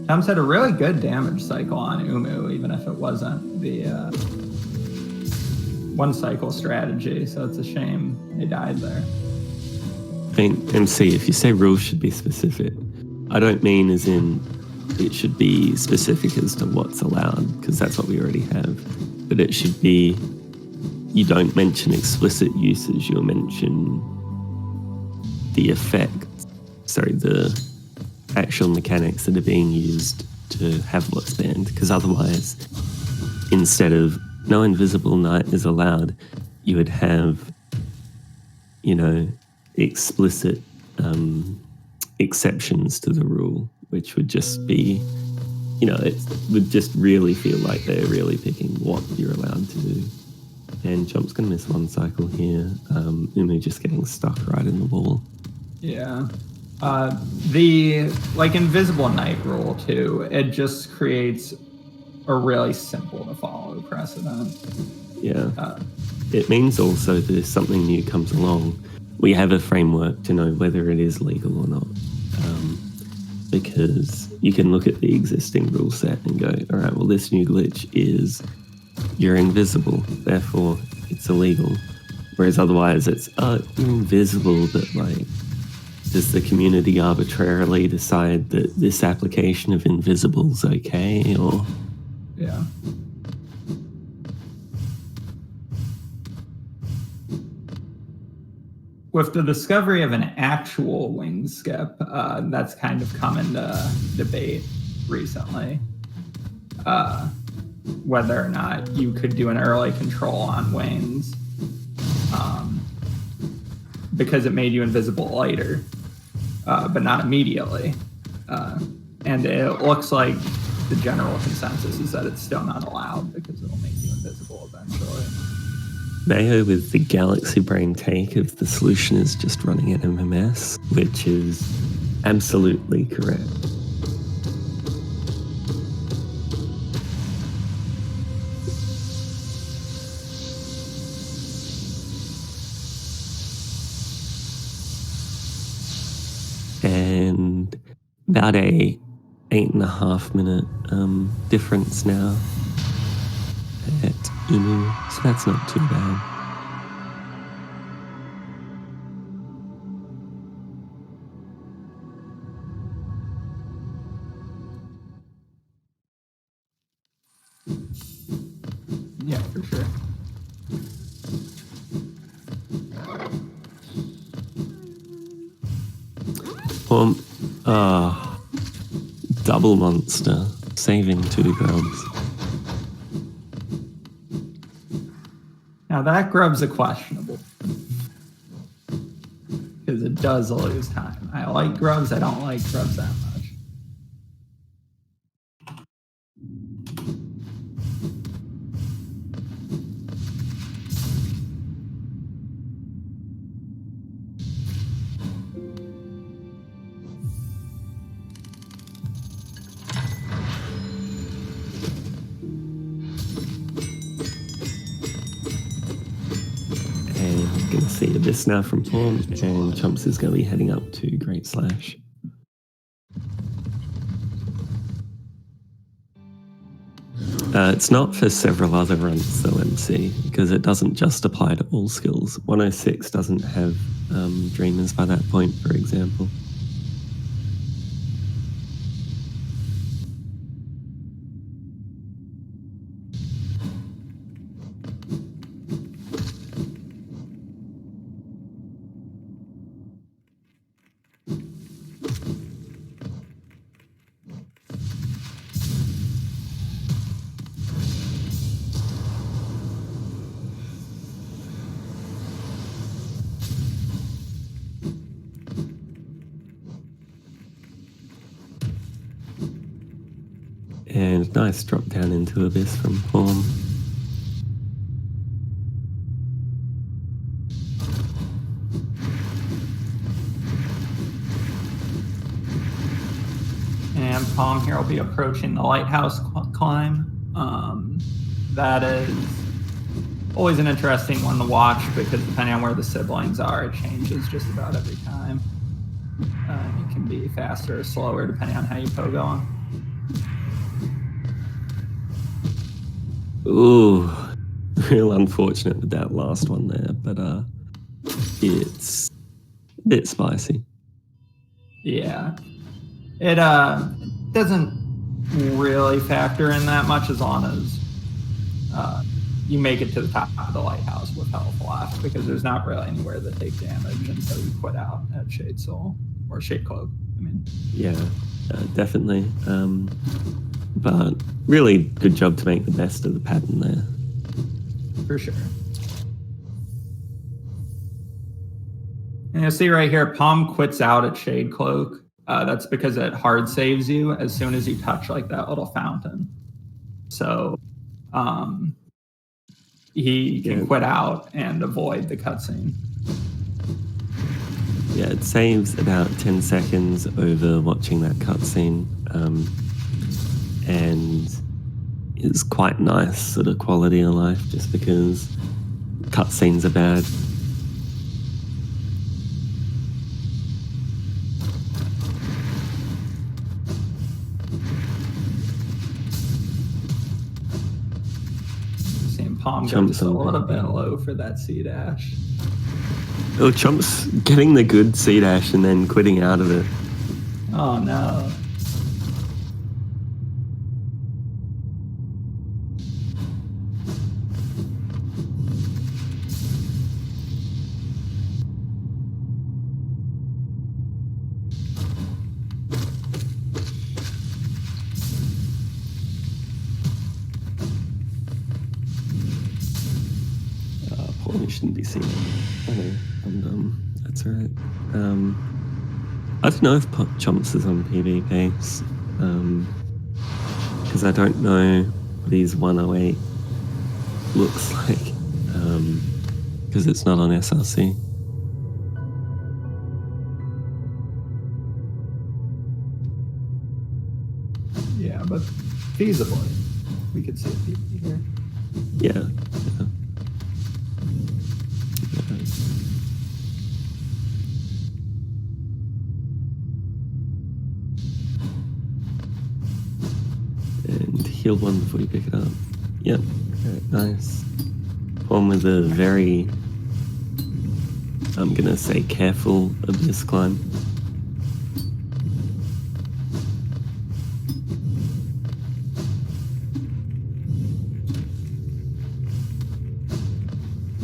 Chomps had a really good damage cycle on Umu, even if it wasn't the one cycle strategy, so it's a shame he died there. I mean, MC, if you say rules should be specific, I don't mean as in it should be specific as to what's allowed, because that's what we already have. But it should be, you don't mention explicit usage, you'll mention the effect, sorry, the actual mechanics that are being used to have what's banned, because otherwise, instead of no invisible knight is allowed, you would have, you know, explicit exceptions to the rule, which would just be, you know, it would just really feel like they're really picking what you're allowed to do. And Chomp's going to miss one cycle here. Umu just getting stuck right in the wall. Yeah. The, like, invisible knight rule, too, it just creates a really simple to follow precedent. Yeah. It means also that if something new comes along, we have a framework to know whether it is legal or not. Because you can look at the existing rule set and go, all right, well, this new glitch is you're invisible, therefore it's illegal. Whereas otherwise it's, you're invisible, but like, does the community arbitrarily decide that this application of invisible is okay, or? Yeah. With the discovery of an actual wing skip, that's kind of come into debate recently. Whether or not you could do an early control on wings, because it made you invisible later, but not immediately. And it looks like the general consensus is that it's still not allowed because it'll make you invisible eventually. Mayo with the galaxy brain take of the solution is just running an MMS, which is absolutely correct. And about a 8.5 minute difference now at Umu, so that's not too bad. Yeah, for sure. Double monster, saving 2 grubs. Now that grub's a questionable, because it does lose time. I like grubs, I don't like grubs that much. Gonna see this now from Paum, and Chomps is going to be heading up to Great Slash. It's not for several other runs, though, MC, because it doesn't just apply to all skills. 106 doesn't have Dreamers by that point, for example. And nice drop down into Abyss from Paum. And Paum here will be approaching the lighthouse climb. That is always an interesting one to watch because depending on where the siblings are, it changes just about every time. It can be faster or slower depending on how you pogo on. Ooh, real unfortunate with that last one there, but it's a bit spicy. Yeah. It doesn't really factor in that much as long as you make it to the top of the lighthouse with health left, because there's not really anywhere that take damage until you quit out at Shade Soul or Shade Cloak. I mean, yeah, definitely. But really good job to make the best of the pattern there. For sure. And you'll see right here, Paum quits out at Shade Cloak. That's because it hard saves you as soon as you touch like that little fountain. So he can quit out and avoid the cutscene. Yeah, it saves about 10 seconds over watching that cutscene. And it's quite nice sort of quality of life just because cutscenes are bad. Seeing Paum go just a little bit low for that C dash. Oh, Chomps getting the good C dash and then quitting out of it. Oh no. Shouldn't be seen. Oh, I'm dumb. That's all right. I don't know if Chomps is on PB pace, because I don't know what his 108 looks like, because it's not on SRC. Yeah, but feasibly, we could see a PB here. Yeah. And heal one before you pick it up. Yep. Okay, nice. One with a very, I'm gonna say, careful Abyss climb.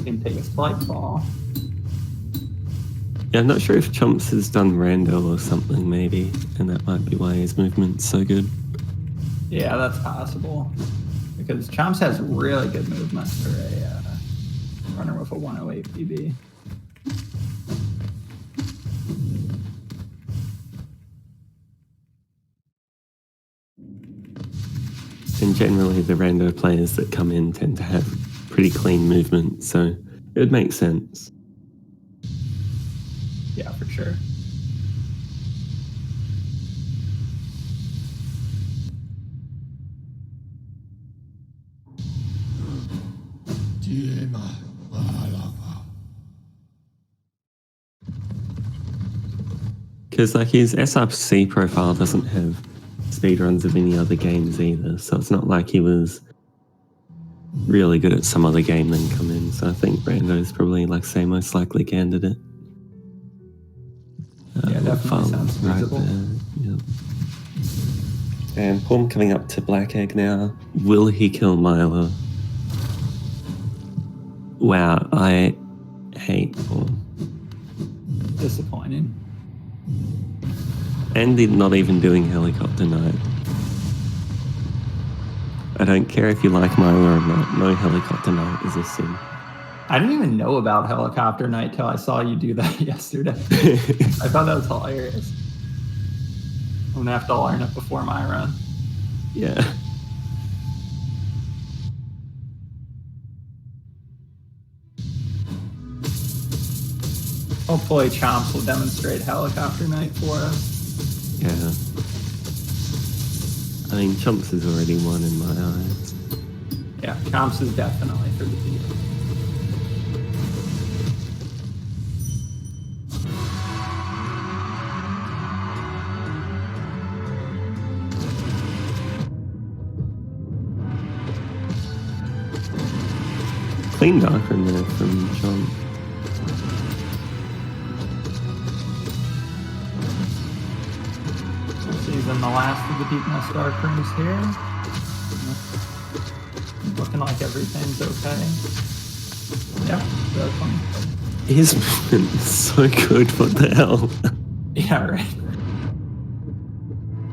Can take a slight fall. Yeah, I'm not sure if Chomps has done rando or something, maybe, and that might be why his movement's so good. Yeah, that's possible. Because Chomps has really good movement for a runner with a 108 PB. And generally, the rando players that come in tend to have pretty clean movement, so it would make sense. Yeah, for sure. Because like his SRC profile doesn't have speedruns of any other games either, so it's not like he was really good at some other game than come in. So I think Brando's probably like say most likely candidate. Yeah, definitely sounds feasible. Yeah. And Paum coming up to Black Egg now. Will he kill Milo? Wow, I hate Paum. Disappointing. And they're not even doing Helicopter Night. I don't care if you like Milo or not. No Helicopter Night is a sin. I didn't even know about Helicopter Night till I saw you do that yesterday. I thought that was hilarious. I'm gonna have to learn it before my run. Yeah. Hopefully Chomps will demonstrate Helicopter Night for us. Yeah. I mean, Chomps has already won in my eyes. Yeah, Chomps is definitely for the beat. Clean darker in there from Chomp. She's in the last of the Deep Nest Dark Rooms here. Looking like everything's okay. Yep, definitely. His movement is so good, what the hell? Yeah, right.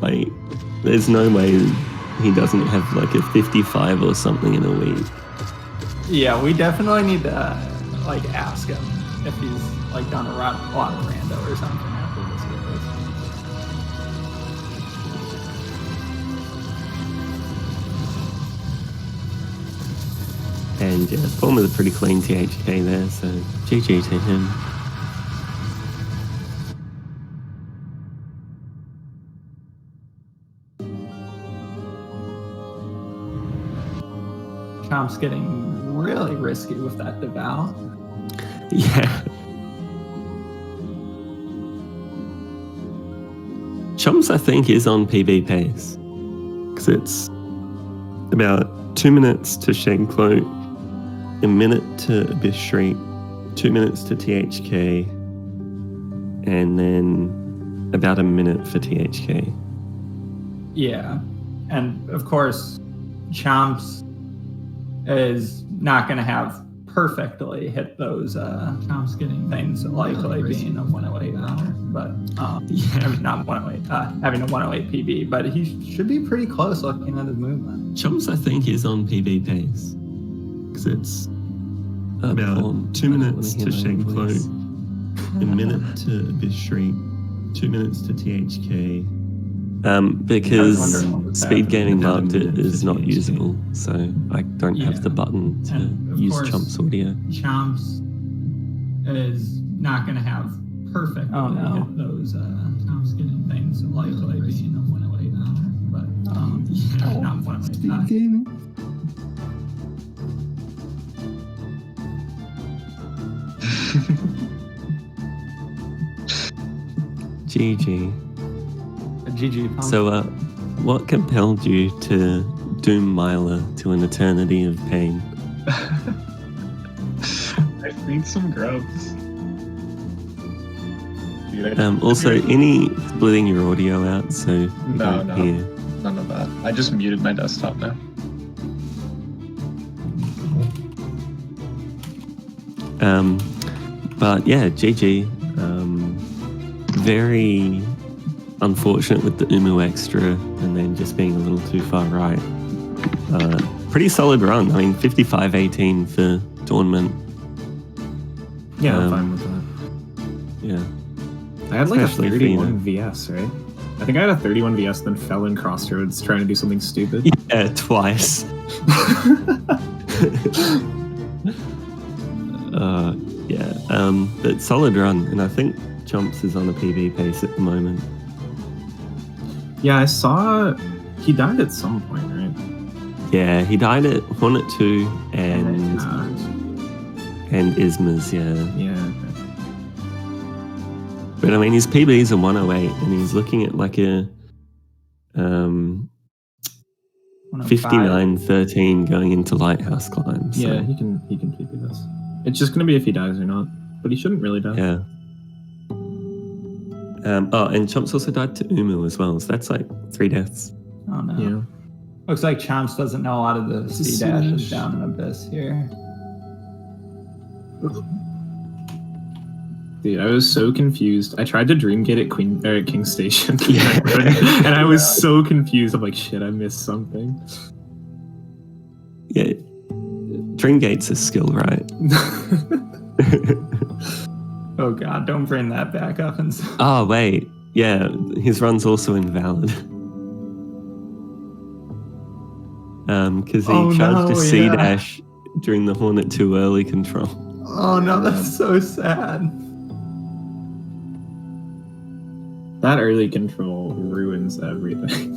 Like, there's no way he doesn't have like a 55 or something in a week. Yeah, we definitely need to like ask him if he's like done a lot of rando or something after this goes. And yeah, Paum with a pretty clean THK there, so GG to him. Chomp's getting really risky with that devout. Yeah. Chomps, I think, is on PB pace. Because it's about 2 minutes to Shenklo, a minute to Abyss Shriek, 2 minutes to THK, and then about a minute for THK. Yeah. And of course, Chomps is not going to have perfectly hit those Chomps getting things likely being a 108 runner, but yeah, I mean, not 108, having a 108 PB, but he should be pretty close looking at his movement. Chomps, I think, is on PB pace because it's about 2 minutes to Shenklo, a minute to Abyss Shriek, 2 minutes to THK. Because SpeedGaming marked it is not usable, so I don't have the button to use Chomps audio. Chomps is not going to have perfect hit those Chomps getting things likely being a 108 runner, but yeah, not 108. SpeedGaming. GG. GG. Paum. So, what compelled you to doom Myla to an eternity of pain? I freed some grubs. Dude, Also, any splitting your audio out so you No, don't hear. none of that. I just muted my desktop now. But yeah, GG. Very unfortunate with the Umu extra and then just being a little too far right. Pretty solid run. I mean, 55-18 for tournament. Yeah, I'm fine with that. Yeah. I had like Especially a for, 31 VS, right? I think I had a 31 VS, then fell in Crossroads trying to do something stupid. Yeah, twice. But solid run, and I think Chomps is on a PB pace at the moment. Yeah, I saw he died at some point, right? Yeah, he died at Hornet 2 and Ismas, yeah. Yeah. But I mean, his PB is a 108, and he's looking at like a 59, 13 going into lighthouse climb. So, Yeah, he can PB this. It's just gonna be if he dies or not, but he shouldn't really die. yeah. And Chomps also died to Umu as well, so that's like 3 deaths. Oh no. Yeah. Looks like Chomps doesn't know a lot of the C dash is down in Abyss here. Dude, I was so confused. I tried to dream gate at King Station, and I was so confused. I'm like, shit, I missed something. Yeah, Dreamgate's a skill, right? Oh god, don't bring that back up and Oh wait, yeah, his run's also invalid. Because he charged a C dash during the Hornet 2 early control. Oh no, that's so sad. That early control ruins everything.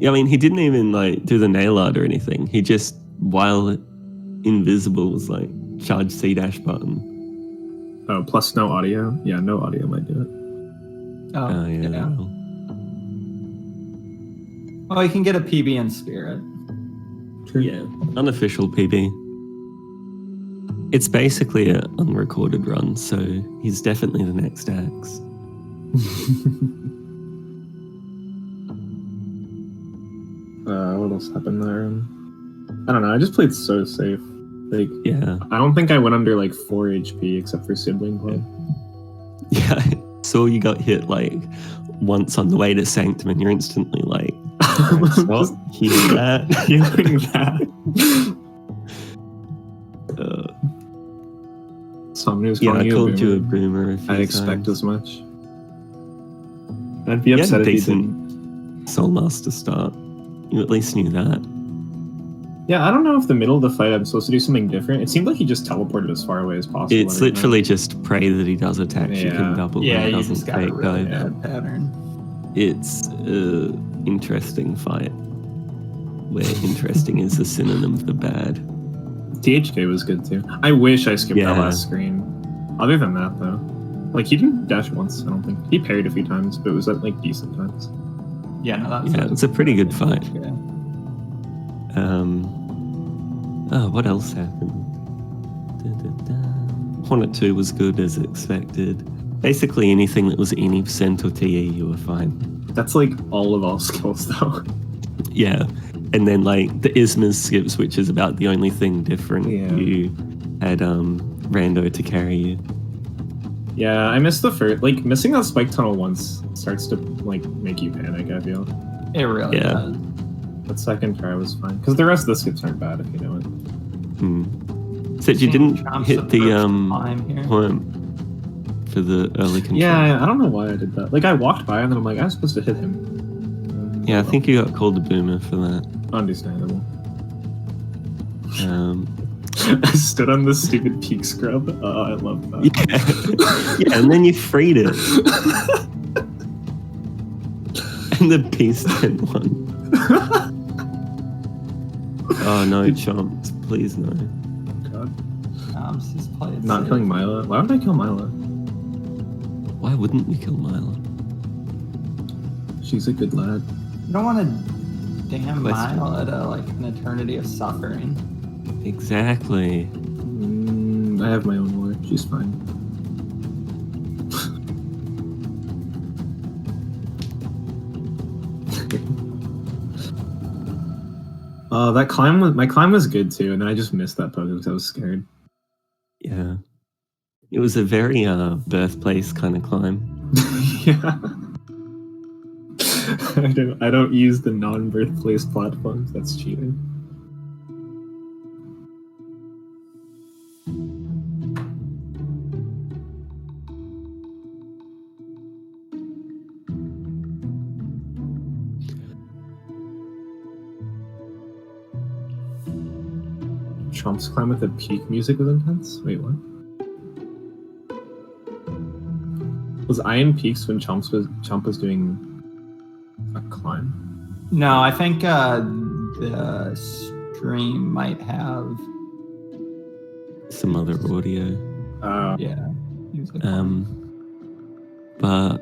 Yeah, I mean, he didn't even like do the nail art or anything. He just, while invisible, was like charge C dash button. Oh, plus no audio? Yeah, no audio might do it. Oh, Yeah. yeah. Oh, you can get a PB in Spirit. Yeah, unofficial PB. It's basically an unrecorded run, so he's definitely the next Axe. What else happened there? I don't know. I just played so safe. Like, Yeah. I don't think I went under like 4 HP except for Sibling Club. Yeah, I saw you got hit like once on the way to Sanctum, and you're instantly like, what? Hear that? Hearing that. Somebody was Yeah, calling I you called a you a boomer. boomer a few I expect times. as much. I'd be You had upset a if you decent didn't. Soulmaster start. You at least knew that. Yeah, I don't know if the middle of the fight I'm supposed to do something different. It seemed like he just teleported as far away as possible. It's every literally just pray that he does attacks you can Yeah. double Yeah, and you doesn't just got a take really dive. bad pattern. It's an interesting fight, where interesting is a synonym for bad. time. THK was good too. I wish I skipped that Yeah. last screen. Other than that, though, like he didn't dash once. I don't think he parried a few times, but it was at like decent times. Yeah, no, that's Yeah, it's a pretty good fight. Yeah. Oh, what else happened? Hornet 2 was good as expected. Basically anything that was any percent or TE, you were fine. That's like all of all skills, though. Yeah. And then like the Isma's skips, which is about the only thing different. Yeah. You had Rando to carry you. Yeah, I missed the first. Like missing that spike tunnel once starts to like make you panic. I feel. It really Yeah. does. That second try was fine because the rest of the skips aren't bad if you know it. Except you didn't Chomps hit the climb here. point for the early control. Yeah, I don't know why I did that. Like I walked by and then I'm like, I was supposed to hit him. Yeah, I think you got called a boomer for that. Understandable. Um, I stood on the stupid peak scrub. I love that. yeah, and then you freed it. And the Peace 10 one. Oh no, Chomps, please no. God. Just play it Not safe. killing Mila. Why would I kill Mila? Why wouldn't you kill Milo? She's a good lad. You don't want to damn Question. Mile to like an eternity of suffering. Exactly. I have my own war. She's fine. That climb was my climb was good too, and then I just missed that poke because I was scared. Yeah. It was a very birthplace kind of climb. Yeah. I don't use the non-birthplace platforms. That's cheating. Chomp's climb with the peak music was intense? Wait, what? Was I in peaks when Chomp was doing a climb? No, I think the stream might have. Some other audio. Yeah. music. But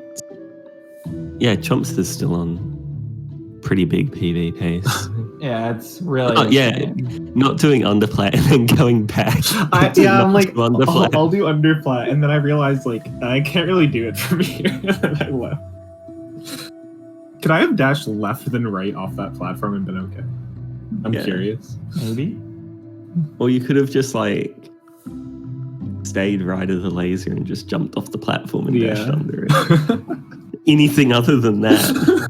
yeah, Chomps is still on pretty big PB pace. Yeah, it's really. Oh, yeah, not doing underplat and then going back. I'm like, underplat. I'll do underplat, and then I realized like I can't really do it from here, and I left. Could I have dashed left than right off that platform and been okay? I'm curious. Maybe. Or you could have just like stayed right of the laser and just jumped off the platform and dashed under it. Anything other than that.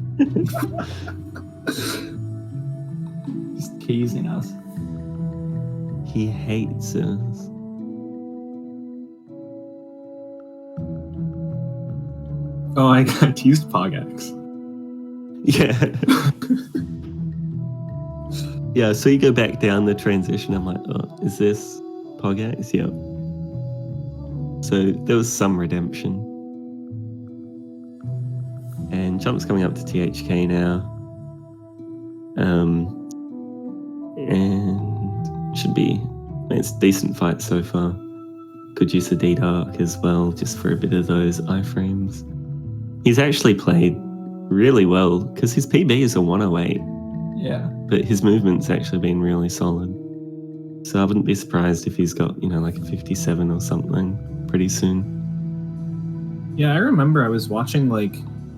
Just teasing us. He hates us. Oh, I got teased Pogax. Yeah. Yeah, so you go back down the transition. I'm like, oh, is this Pogax? Yep. So there was some redemption. And Chomp's coming up to THK now. And should be, it's a decent fight so far. Could use a D-Dark as well, just for a bit of those iframes. He's actually played really well, because his PB is a 108. Yeah. But his movement's actually been really solid. So I wouldn't be surprised if he's got, like a 57 or something pretty soon. Yeah, I remember I was watching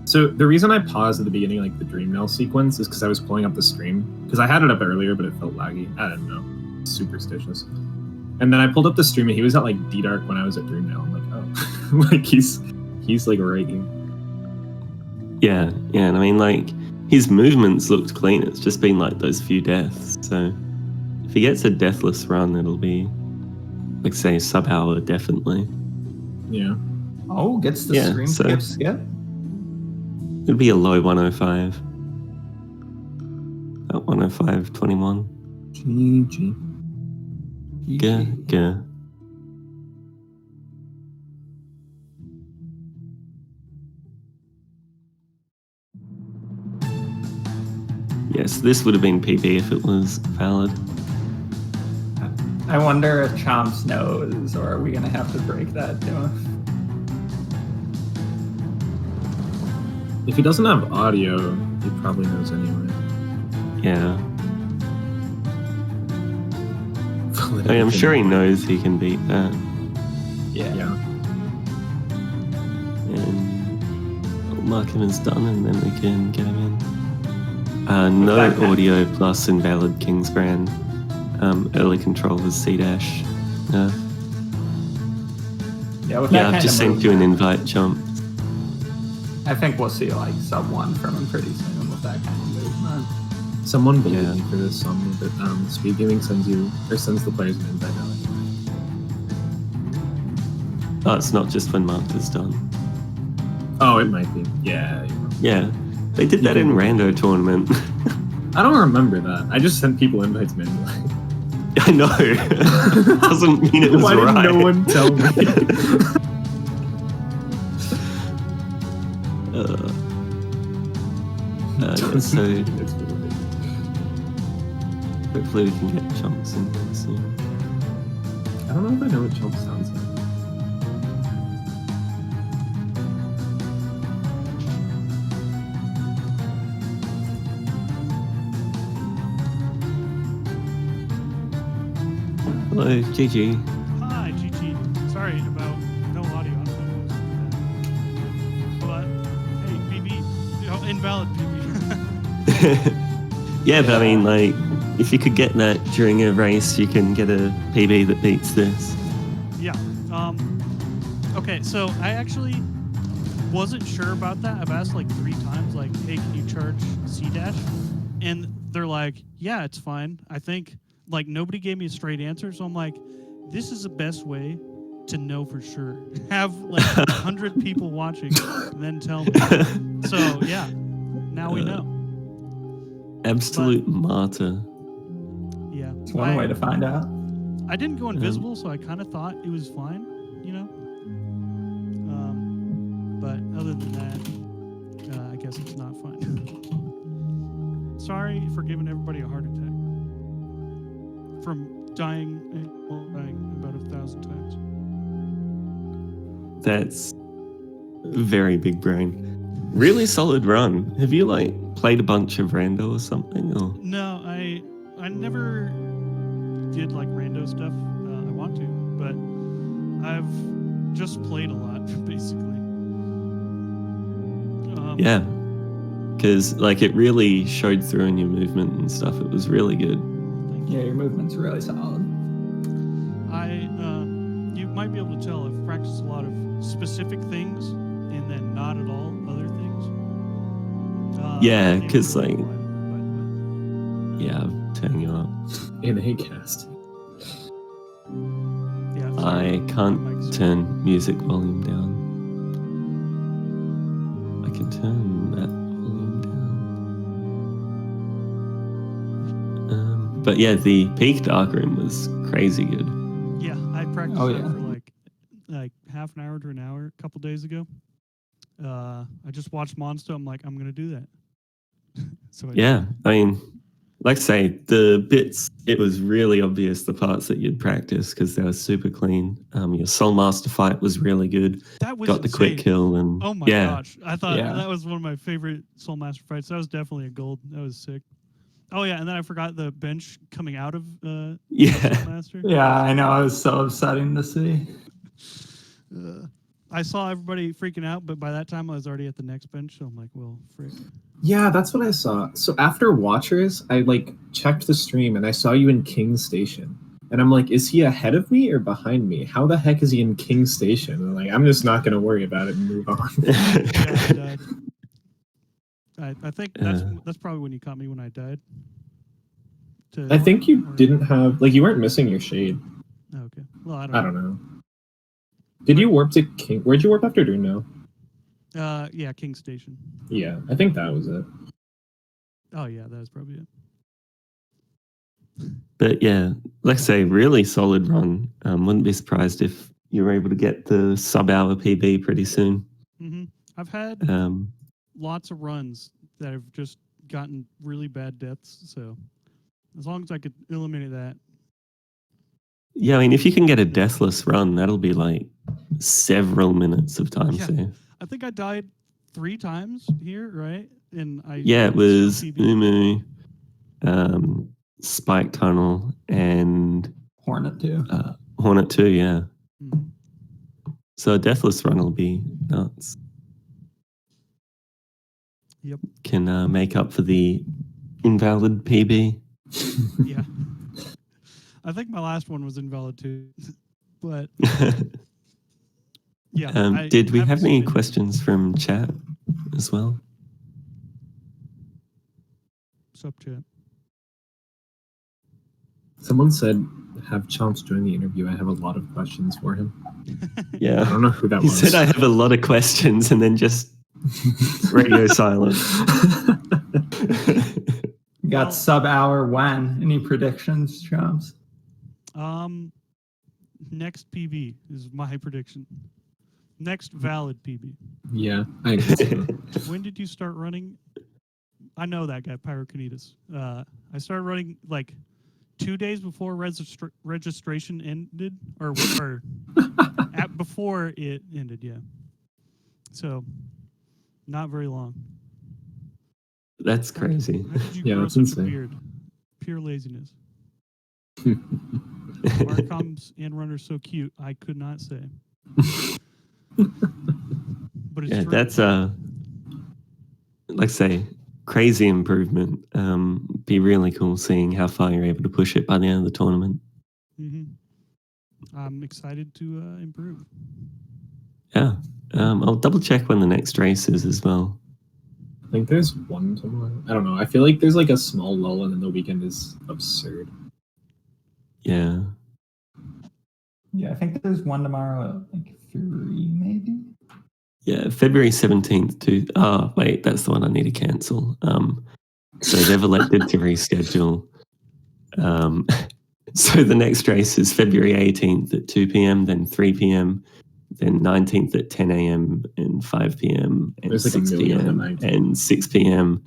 so the reason I paused at the beginning, the Dream Nail sequence, is because I was pulling up the stream. Because I had it up earlier, but it felt laggy. I don't know. Superstitious. And then I pulled up the stream and he was at D-Dark when I was at Dream Nail. I'm like, oh. he's raking. Yeah, and I mean, his movements looked clean. It's just been those few deaths. So if he gets a deathless run, it'll be, say, sub-hour, definitely. Yeah. Oh, gets the stream skip? It'd be a low 105. About 105.21. GG. Gah. Yes, this would have been PB if it was valid. I wonder if Chomps knows, or are we going to have to break that to him? If he doesn't have audio, he probably knows anyway. Yeah. I'm sure he knows he can beat that. Yeah. And I'll mark him as done, and then we can get him in. No audio plus invalid King's Brand. Early control was C-dash. I've just sent you an invite, Chomp. I think we'll see sub 1 from him pretty soon with that kind of movement. Someone believed me for this song, but SpeedGaming sends the players an invite now. Oh, it's not just when marked is done. Oh, it might be. Yeah. Yeah. They did that in Rando tournament. I don't remember that. I just sent people invites manually. I know. Doesn't mean it was Why right. Why didn't no one tell me? So hopefully we can get Chomps in soon. I don't know if I know what Chomps sounds like. Hello, GG. Hi, GG. Sorry about no audio. I don't know. But hey, PB, invalid PB. Yeah, but I mean, if you could get that during a race, you can get a PB that beats this. Yeah. Okay, so I actually wasn't sure about that. I've asked 3 times, hey, can you charge C-dash? And they're like, yeah, it's fine. I think, nobody gave me a straight answer. So I'm like, this is the best way to know for sure. Have 100 people watching and then tell me. So yeah, now we know. Absolute martyr. Yeah. It's one way to find out. I didn't go invisible, so I kind of thought it was fine, But other than that, I guess it's not fine. Sorry for giving everybody a heart attack. From dying about 1,000 times. That's very big brain. Really solid run. Have you like played a bunch of rando or something? Or No, I never did like rando stuff. I want to, but I've just played a lot, basically. yeah, because like it really showed through in your movement and stuff. It was really good. Yeah, your movement's really solid. You might be able to tell I've practiced a lot of specific things and then not at all other things. Yeah, I can't 'cause, remember like- why, Yeah, I'll turn you up. In a cast. but yeah. sorry, I my can't mic's- turn music volume down. I can turn that volume down. But yeah, the peak darkroom was crazy good. Yeah, I practiced Oh, that yeah. for like half an hour to an hour a couple days ago. I just watched Monster. I'm like, I'm gonna do that. So I did. Yeah, I mean, like I say, the bits, it was really obvious the parts that you'd practice because they were super clean. Your Soul Master fight was really good. That was Got the quick insane. kill and Oh my yeah, gosh. I thought Yeah. that was one of my favorite Soul Master fights. That was definitely a gold. That was sick. Oh yeah, and then I forgot the bench coming out of yeah. Soul Master. Yeah, I know. It was so upsetting to see. I saw everybody freaking out, but by that time I was already at the next bench, so I'm like, well, frick. Yeah, that's what I saw. So after Watchers, I like checked the stream and I saw you in King Station. And I'm like, is he ahead of me or behind me? How the heck is he in King Station? And like, I'm just not gonna worry about it and move on. Yeah, I died. I think that's Uh. that's probably when you caught me when I died. I think you didn't have like you weren't missing your shade. Oh, okay. Well, I I don't know. Did you warp to King? Where'd you warp after Duno? Yeah, King Station. Yeah, I think that was it. Oh yeah, that was probably it. But yeah, like I say, really solid run. Wouldn't be surprised if you were able to get the sub-hour PB pretty soon. hmm I've had Um, lots of runs that have just gotten really bad deaths. So as long as I could eliminate that. yeah, I mean, if you can get a deathless run, that'll be like several minutes of time Yeah. save. I think I died 3 times here, right? And I Yeah, it still was PB. Umu, Spike Tunnel, and Hornet too. Hornet 2, yeah. Mhm. So a deathless run will be nuts. Yep. Can make up for the invalid PB. Yeah. I think my last one was invalid too. But yeah. I Did we haven't have any seen it. questions from chat as well? Sup, chat. Someone said, "Have Chomps join the interview. I have a lot of questions for him." I Yeah. don't know who that He was. said I have a lot of questions and then just radio silence. You got Well- sub-hour when? Any predictions, Chomps? Next PB is my prediction. Next valid PB. Yeah, I guess so. When did you start running? I know that guy, Pyroconitas. I started running like 2 days before registration ended, or before it ended. Yeah. So, not very long. That's crazy. How did you Yeah, grow that's such a insane. beard? Pure laziness. Arcoms and runners so cute. I could not say. But it's Yeah, true. that's like I say, crazy improvement. Be really cool seeing how far you're able to push it by the end of the tournament. Mhm. I'm excited to improve. Yeah. I'll double check when the next race is as well. I think there's one tomorrow. I don't know. I feel like there's like a small lull and then the weekend is absurd. Yeah. Yeah, I think there's one tomorrow at like 3, maybe. Yeah, February 17th to wait, that's the one I need to cancel. So they've elected to reschedule. So the next race is February 18th at 2 p.m., then 3 p.m., then 19th at 10 a.m. and 5 p.m. and There's like a 6 million on p.m. the 19th. and 6 p.m.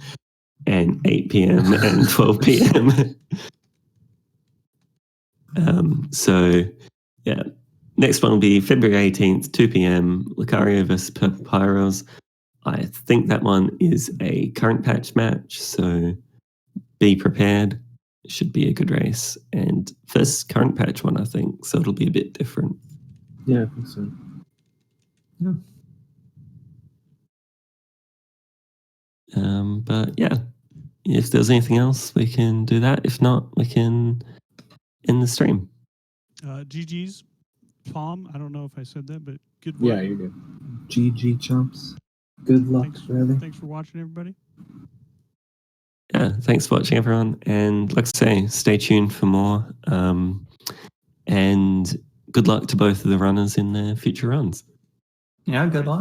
and 8 p.m. and 12 p.m. So yeah, next one will be February 18th, 2 p.m. Lucario versus Pyros. I think that one is a current patch match, so be prepared. It should be a good race. And first current patch one, I think, so it'll be a bit different. Yeah, I think so. But yeah, if there's anything else, we can do that. If not, we can end the stream. GG's. Paum, I don't know if I said that, but good work. Yeah, you're good. GG Chomps. Good luck, brother. Thanks for watching, everybody. Yeah, thanks for watching, everyone. And like I say, stay tuned for more. And good luck to both of the runners in their future runs. Yeah, good luck.